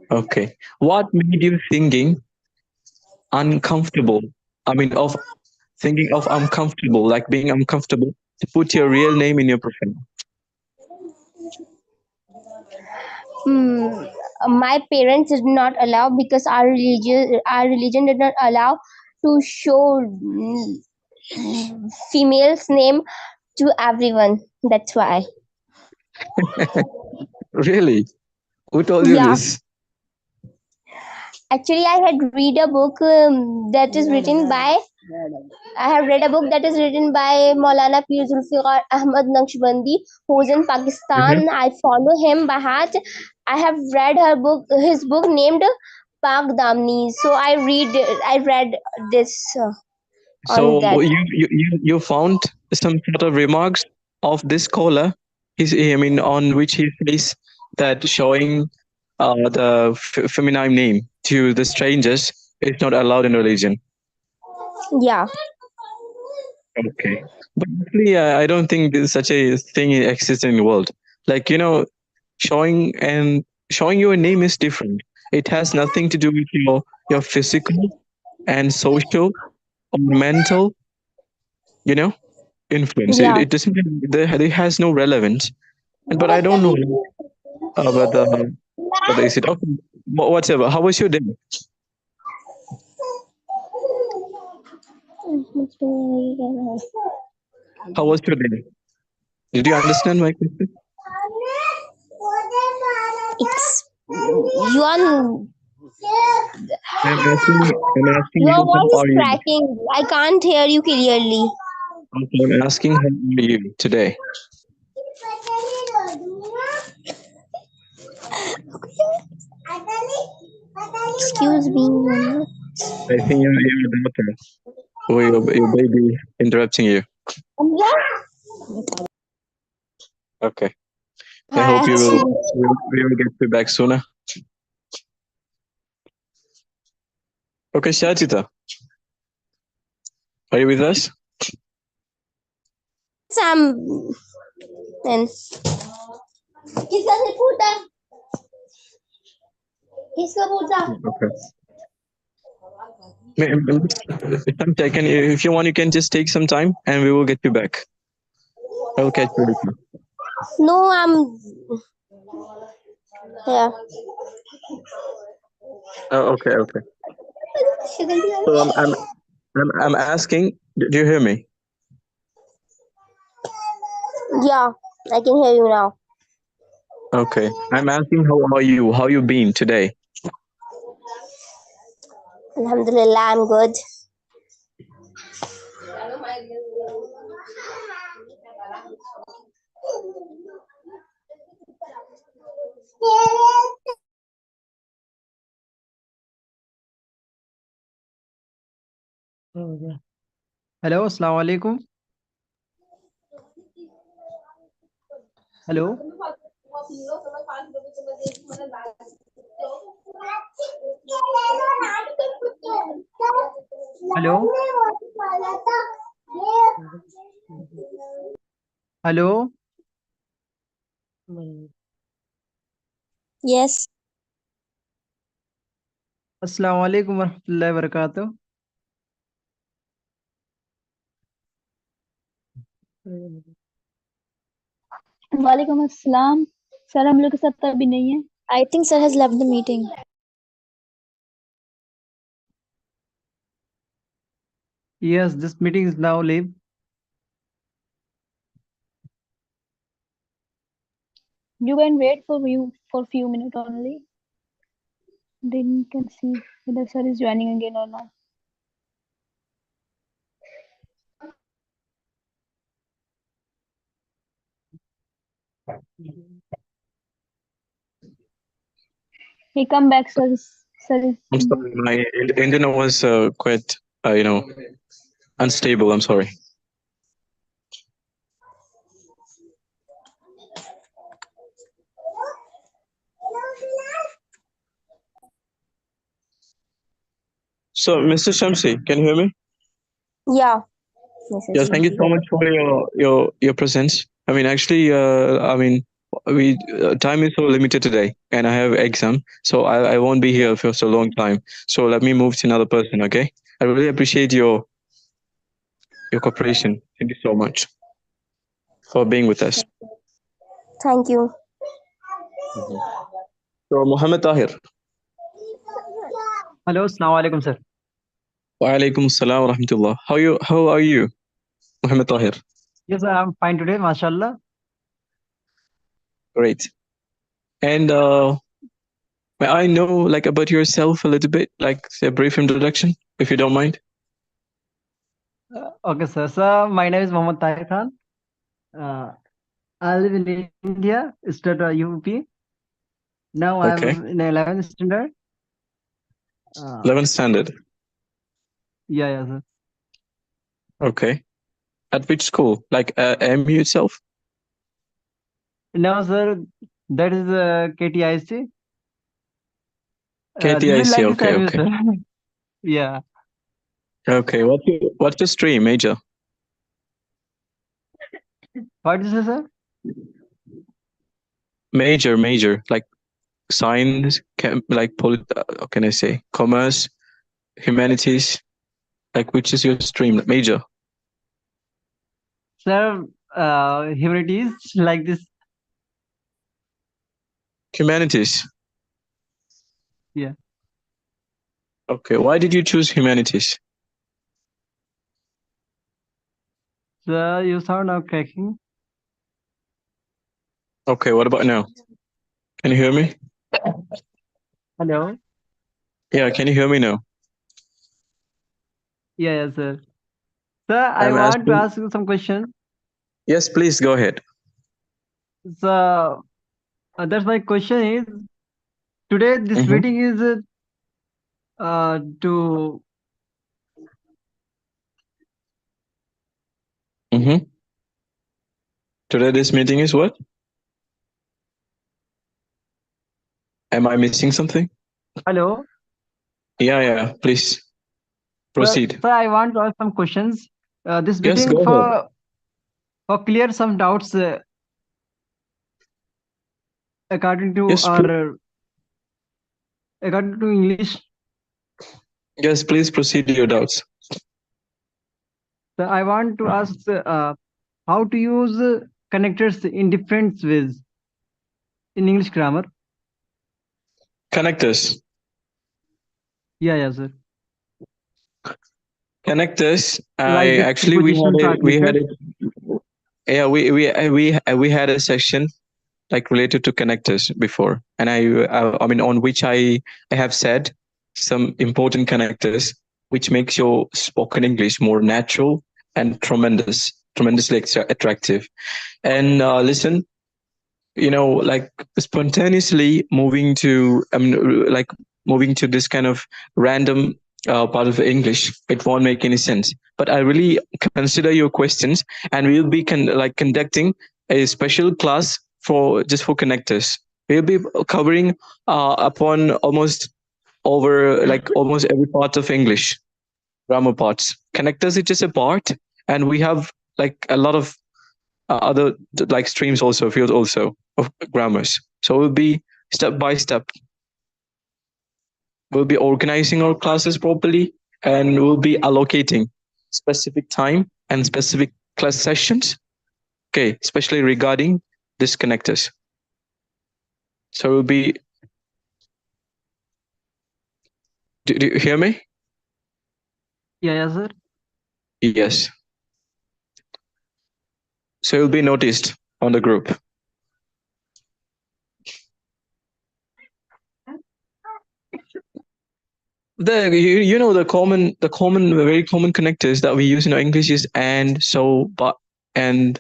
A: Okay. What made you uncomfortable? I mean, of thinking of uncomfortable, like being uncomfortable to put your real name in your profile.
F: Hmm. My parents did not allow because our religion did not allow to show female's name to everyone. That's why.
A: Really? Who told you
F: Yeah.
A: this?
F: Actually, I had read a book that is written by. I have read a book that is written by Maulana Pir Zulfikar Ahmad Naqshbandi, who is in
A: Mhm.
F: Pakistan. I follow him by heart. I have read his book named Pak Damni. So I read this on
A: So
F: that.
A: you found some sort of remarks of this scholar. I mean, on which he says that showing the feminine name to the strangers is not allowed in religion.
F: Yeah,
A: Okay. But actually, I don't think there's such a thing exists in the world. Like, showing your name is different. It has nothing to do with your physical and social or mental, you know, influence. It,
F: yeah.
A: it doesn't. It has no relevance. And but I don't know about the what is it? Okay, whatever. How was your day? How was your day? Did you understand my question?
F: It's you are
A: I'm asking
F: your
A: you
F: voice
A: how
F: is
A: are you?
F: cracking. I can't hear you clearly.
A: Okay, I'm asking how are you today?
F: Excuse me.
A: I think your daughter or your baby interrupting you. Okay. I
F: Hi,
A: hope
F: actually.
A: we will get you back sooner. Okay, Shachita, are you with us?
F: Sam. Then.
A: Okay. Shamsi, if you want, you can just take some time and we will get you back. I will catch you later.
F: No, I'm. Yeah.
A: Oh, okay, okay. So I'm asking, do you hear me?
F: Yeah, I can hear you now.
A: Okay. I'm asking how are you? How you been today?
F: Alhamdulillah, I'm good.
G: Hello अस्सलाम वालेकुम hello hello hello
F: Yes.
G: अस्सलाम वालेकुम वरहमतुल्लाहि वबरकातुहू
E: वालेकुम अस्सलाम sir हम लोग के साथ तो अभी नहीं है
D: I think sir has left the meeting.
G: yes this meeting is now live
E: you can wait for few minutes only then you can see whether sir is joining again or not he come back sir is
A: I'm sorry, my internet was quite, unstable. I'm sorry. So, Mr. Shamsi, can you hear me?
F: Yeah, Mrs.
A: Yeah, thank you so
F: Shamsi.
A: much for your presence. I mean, actually, we time is so limited today, and I have exam, so I won't be here for so long time. So let me move to another person. Okay, I really appreciate your cooperation. Thank you so much for being with us.
F: Thank you.
A: Mhm. So, Mohammed Tahir.
G: Hello, assalamu alaikum, sir.
A: Wa alaikum salam wa rahmatullah. How are you, Mohammed Tahir?
G: Yes, I'm fine today, mashallah.
A: Great. And may I know like about yourself a little bit, like say a brief introduction, if you don't mind?
G: Okay, sir. So, my name is Mohammad Tahir Khan. Uh, I live in India, state UP. Now
A: Okay.
G: I'm in 11th standard.
A: 11th standard.
G: Yeah, sir.
A: Okay. At which school? Like MU itself?
G: No, sir, that is KTIC. This is
A: KTIC.
G: like this
A: Okay.
G: MU,
A: Okay.
G: sir. Yeah.
A: Okay. What's your stream, major?
G: What is it, sir?
A: Major. Like science, how can I say? Commerce, humanities. Like which is your stream? Major.
G: Sir, humanities like this.
A: Humanities.
G: Yeah.
A: Okay. Why did you choose humanities?
G: Sir, you sound now cracking.
A: Okay. What about now? Can you hear me?
G: Hello.
A: Yeah. Can you hear me now?
G: Yeah, sir. Sir, I
A: I'm
G: want to
A: asking.
G: ask you some questions.
A: Yes, please go ahead.
G: So, that's my question is today this
A: Mm-hmm.
G: meeting is to
A: Mm-hmm. Today this meeting is what? Am I missing something?
G: hello.
A: Yeah. Please proceed.
G: Sir, I want to ask some questions. This
A: Yes,
G: meeting
A: go ahead.
G: for clear some doubts according to
A: Yes, please.
G: our according to English.
A: Yes, please proceed your doubts.
G: So I want to ask how to use connectors in different ways in English grammar.
A: Connectors.
G: Yeah, sir.
A: Connectors.
G: Like
A: I
G: this
A: actually
G: preposition
A: we had
G: participle.
A: it. Yeah, we had a section like related to connectors before, and I mean on which I have said some important connectors which makes your spoken English more natural and tremendously attractive. And listen, like spontaneously moving to like moving to this kind of random part of English, it won't make any sense. But I really consider your questions, and we'll be conducting a special class for just for connectors. We'll be covering upon almost every part of English grammar parts. Connectors is just a part, and we have like a lot of other like streams also, fields also of grammars. So we'll be step by step. We'll be organizing our classes properly, and we'll be allocating specific time and specific class sessions. Okay, especially regarding disconnectors. So we'll be. Do you hear me?
G: Yeah, sir.
A: Yes. So you'll be noticed on the group. You know the very common connectors that we use in our English is and, so, but, and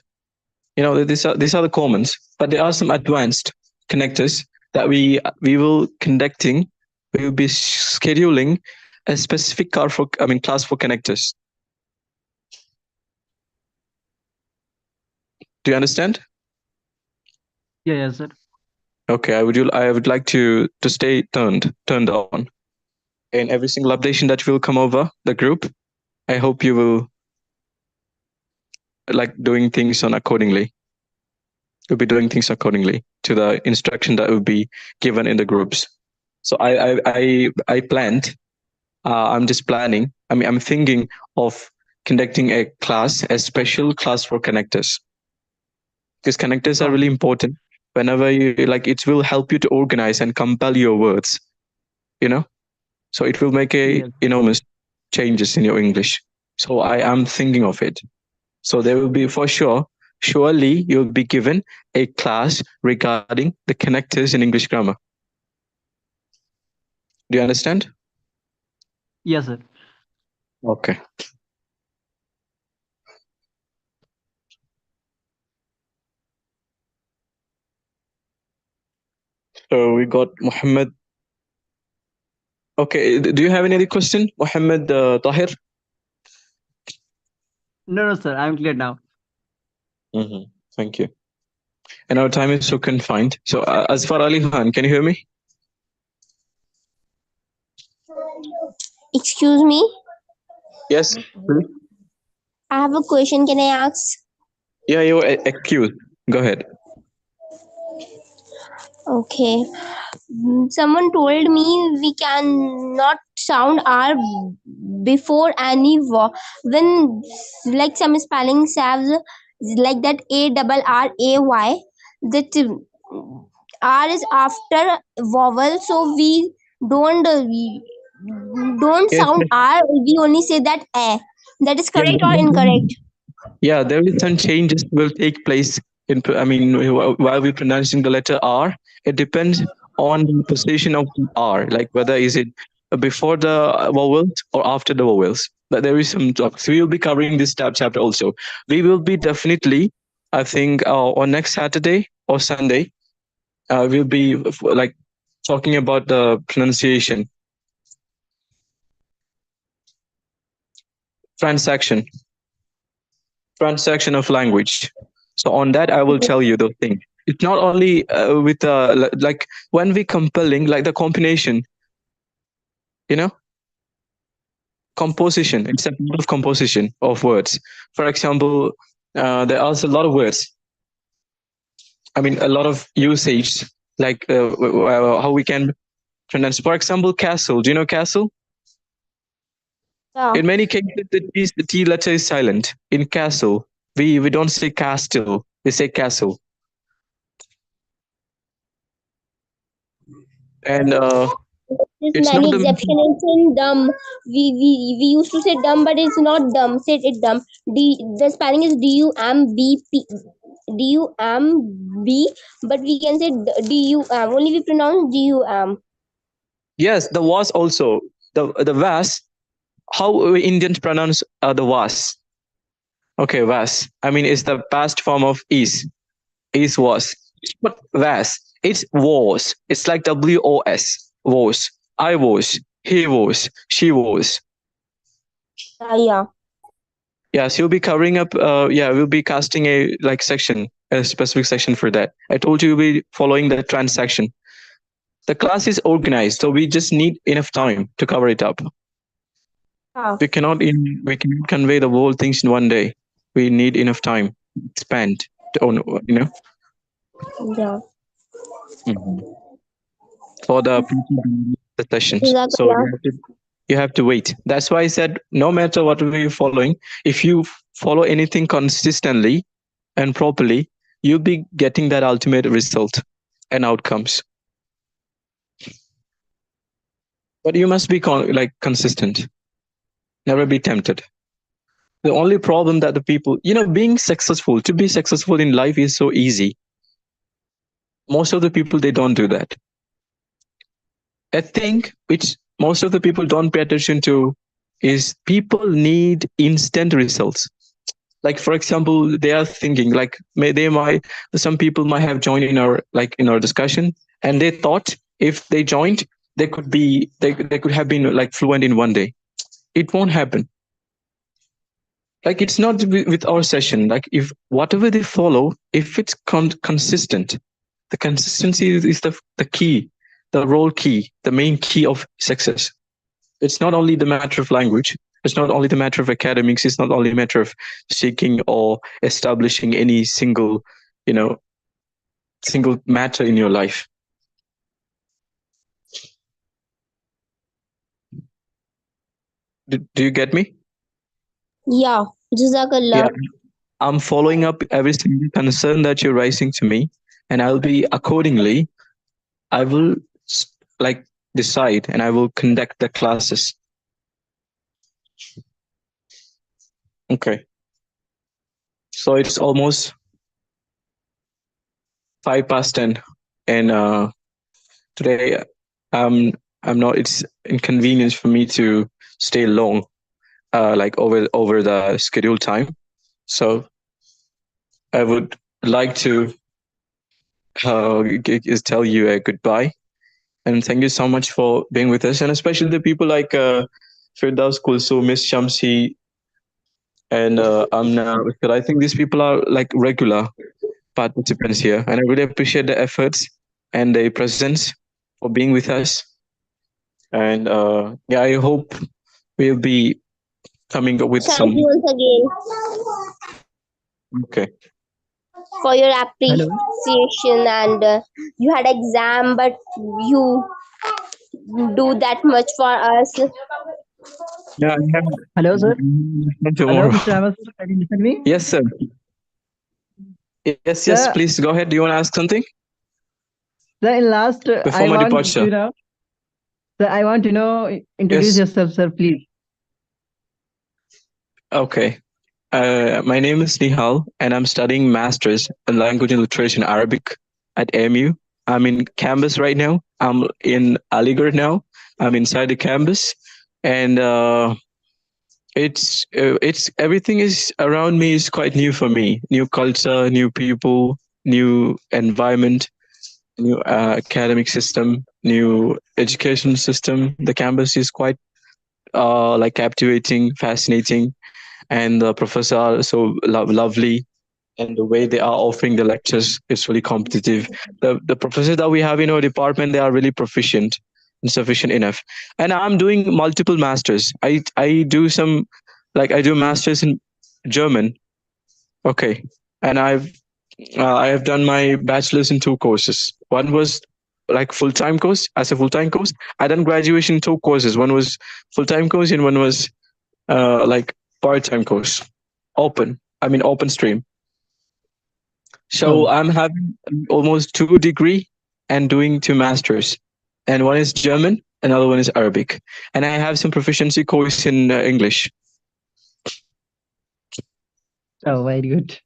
A: these are the commons, but there are some advanced connectors that we will conducting. We will be scheduling a specific class for connectors. Do you understand?
G: Yeah, sir.
A: Okay, I would like to stay turned on. in every single updation that will come over the group. I hope you will like doing things on accordingly. You'll be doing things accordingly to the instruction that will be given in the groups. So I planned. I'm just planning. I mean, I'm thinking of conducting a class, a special class for connectors, because connectors are really important. Whenever you like, it will help you to organize and compile your words. You know, so it will make a
G: Yes.
A: enormous changes in your English. So I am thinking of it. So there will be for sure, surely you'll be given a class regarding the connectors in English grammar. Do you understand?
G: Yes, sir.
A: Okay. So we got Muhammad. Okay, do you have any other question, Muhammad Tahir?
G: No, sir. I'm clear now.
A: Thank you. And our time is so confined. So Asfar Ali Khan, can you hear me?
F: Excuse me,
A: Yes. Please.
F: I have a question. Can I ask?
A: Yeah, you're accused. Go ahead.
F: Okay. Someone told me we cannot sound R before any when like some spellings have like that A double R A Y, that R is after vowel, so we don't don't
A: Yes.
F: sound R. We only say that A. That is
A: Yeah,
F: correct or incorrect?
A: yeah, there is some changes will take place in. I mean, while we're pronouncing the letter R, it depends on the position of the R, like whether is it before the vowels or after the vowels. But there is some talk. So we will be covering this chapter also. We will be definitely, I think, on next Saturday or Sunday, we'll be like talking about the pronunciation transaction transaction of language. So on that, I will tell you those things. It's not only with like when we compelling like the combination, you know, composition. It's a part of composition of words. For example, there are a lot of words. I mean, a lot of usage, like how we can pronounce. For example, castle. Do you know castle?
F: Yeah.
A: In many cases, the T letter is silent. In castle, we don't say castle. We say castle. And
F: There's
A: it's not
F: many
A: the
F: exceptions in dumb. We used to say dumb, but it's not dumb. Say it dumb. The spelling is D-U-M-B, but we can say D-U-M. Only we pronounce D-U-M.
A: yes, the was also the was. How Indians pronounce the was? Okay, was. I mean, it's the past form of is was. But was, it's was. It's like WOS. Was. I was. He was. She was.
F: Yeah.
A: Yes, you'll be covering up. Yeah, we'll be casting a like section, a specific section for that. I told you we'll be following the transaction. The class is organized, so we just need enough time to cover it up.
F: Yeah.
A: We cannot convey the whole things in one day. We need enough time spent to you know
F: Yeah.
A: for the sessions. So
F: Jazakallah.
A: you have to wait. That's why I said no matter what you're following, if you follow anything consistently and properly, you'll be getting that ultimate result and outcomes. But you must be like consistent. Never be tempted. The only problem that the people, being successful, to be successful in life is so easy. Most of the people, they don't do that. I think which most of the people don't pay attention to is people need instant results. Like for example, they are thinking like some people might have joined in our discussion, and they thought if they joined, they could have been like fluent in one day. It won't happen. Like it's not with our session. Like if whatever they follow, if it's consistent, the consistency is the key, the role key, the main key of success. It's not only the matter of language. It's not only the matter of academics. It's not only a matter of seeking or establishing any single, you know, single matter in your life. Do you get me?
F: Yeah,
A: Yeah,
F: Jazakallah.
A: I'm following up every single concern that you're raising to me, and I'll be accordingly. I will like decide, and I will conduct the classes. Okay, so it's almost 5 past 10, and today um I'm not. It's inconvenience for me to stay long, like over the scheduled time. So I would like to is tell you a goodbye, and thank you so much for being with us, and especially the people like Firdaus Kulsu, Miss Shamsi, and Amna. Because I think these people are like regular participants here, and I really appreciate the efforts and their presence for being with us. And yeah, I hope we'll be coming up with
F: Thank
A: some.
F: you once again
A: Okay.
F: for your
G: Hello.
F: appreciation. And you had exam, but you do that much for us.
A: Yeah, I have
G: Hello, sir. Hello,
A: tomorrow.
G: Mr. Amos. Can you listen me?
A: Yes, sir. Yes, yes.
G: Sir,
A: Please go ahead. Do you want to ask something
G: sir, in last,
A: before my departure?
G: sir, I want to know, introduce
A: Yes.
G: yourself, sir, please.
A: Okay. My name is Nihal, and I'm studying Masters in Language and Literature in Arabic at AMU. I'm in campus right now. I'm in Aligarh now. I'm inside the campus, and it's everything is around me is quite new for me. New culture, new people, new environment, new academic system, new education system. The campus is quite like captivating, fascinating, and the professors are so lovely, and the way they are offering the lectures is really competitive. The professors that we have in our department, they are really proficient and sufficient enough. And I'm doing multiple masters. I do some, like I do masters in German. Okay, and I have done my bachelor's in two courses. One was like full time course as a full time course. I done graduation in two courses. One was full time course, and one was like part time course, open. I mean open stream. So
G: Oh,
A: I'm having almost two degree and doing two masters, and one is German, another one is Arabic, and I have some proficiency course in English.
G: oh, very good.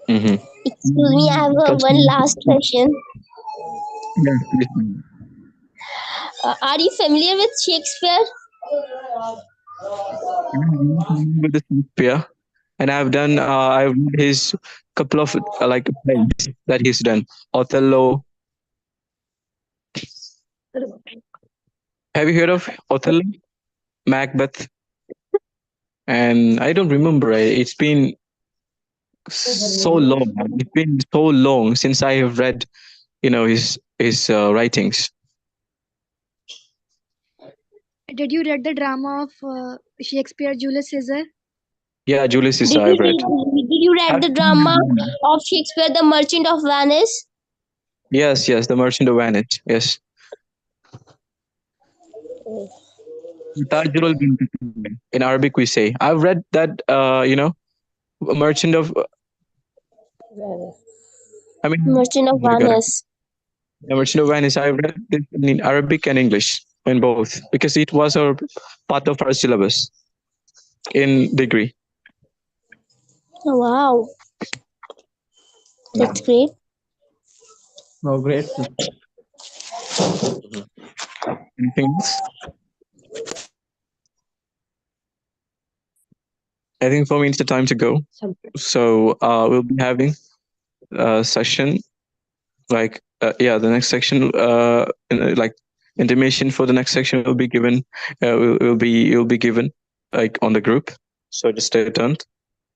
A: Mm-hmm.
F: Excuse me, I have one last question.
A: Yes, please.
F: Are you familiar with Shakespeare?
A: With the Shakespeare, and I've done I've read his couple of like plays that he's done. Othello. Have you heard of Othello? Macbeth, and I don't remember. It's been so long. It's been so long since I have read, his writings.
C: Did you read the drama of Shakespeare, Julius Caesar?
A: Yeah, Julius
F: Did
A: Caesar
F: you
A: I've read.
F: read the drama of Shakespeare, The Merchant of Venice?
A: Yes, yes, The Merchant of Venice. Yes, Tajul in Arabic we say. I've read that. Merchant of. I mean,
F: Merchant of Venice.
A: The Merchant of Venice. I read it in Arabic and English in both because it was a part of our syllabus in degree.
F: Oh, wow,
A: Yeah.
F: that's great.
G: Oh, great, sir.
A: Anything else? I think for me it's the time to go. So we'll be having a session like the next section like intimation for the next section will be given. Will be given like on the group. So just stay tuned.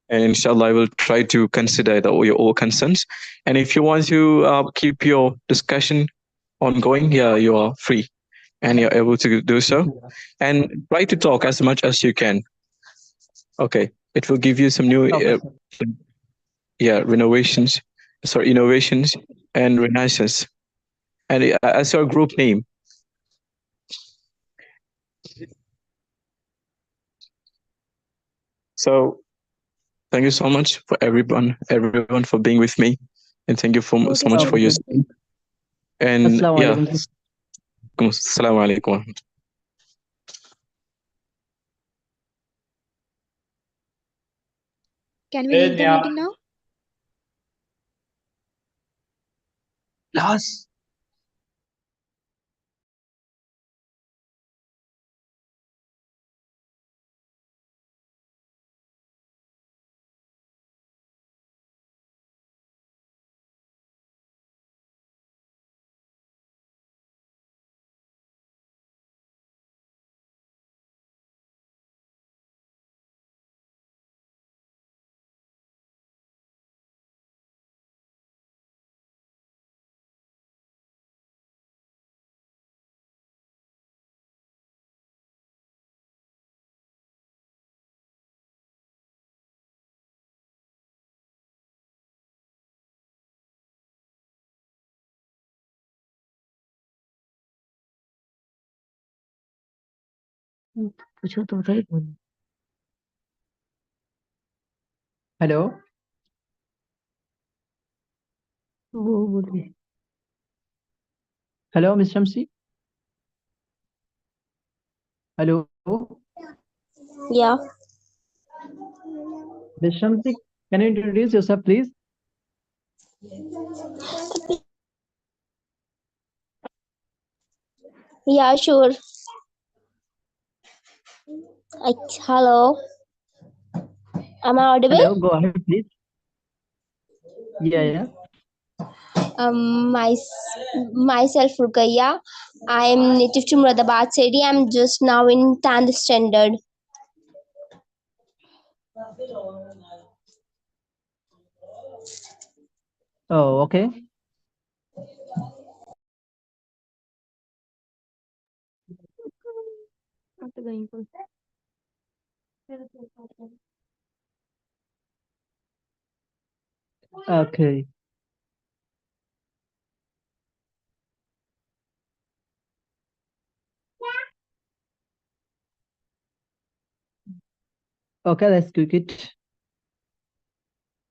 A: And inshallah, I will try to consider your all concerns. And if you want to keep your discussion ongoing, yeah, you are free. and you're able to do so, and try to talk as much as you can. Okay, it will give you some new
G: Okay, sir.
A: innovations and renaissance. And as your group name. So thank you so much for everyone for being with me, and thank you so much for
G: Okay,
A: your
G: sir.
A: time. And
G: Assalamu
A: yeah,
G: alaikum, sir.
A: assalamu alaikum.
C: Can we leave the meeting now?
G: Last. Hello. Hello, Miss Shamsi. Hello,
F: Yeah.
G: Miss Shamsi. Can you introduce yourself, please?
F: Yeah, sure. Hello. Am I audible?
G: Hello, go ahead, please. Yeah.
F: My, myself Rukaya. I am native to Muradabad city. I'm just now in 10th standard.
G: Oh, okay. Okay. Okay, let's quick it.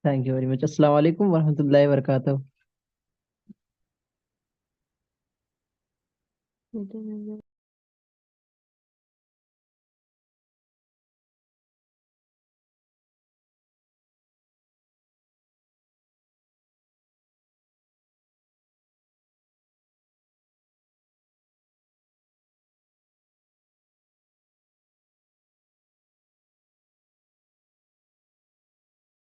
G: Thank you very much. Assalamu alaikum warahmatullahi wabarakatuh.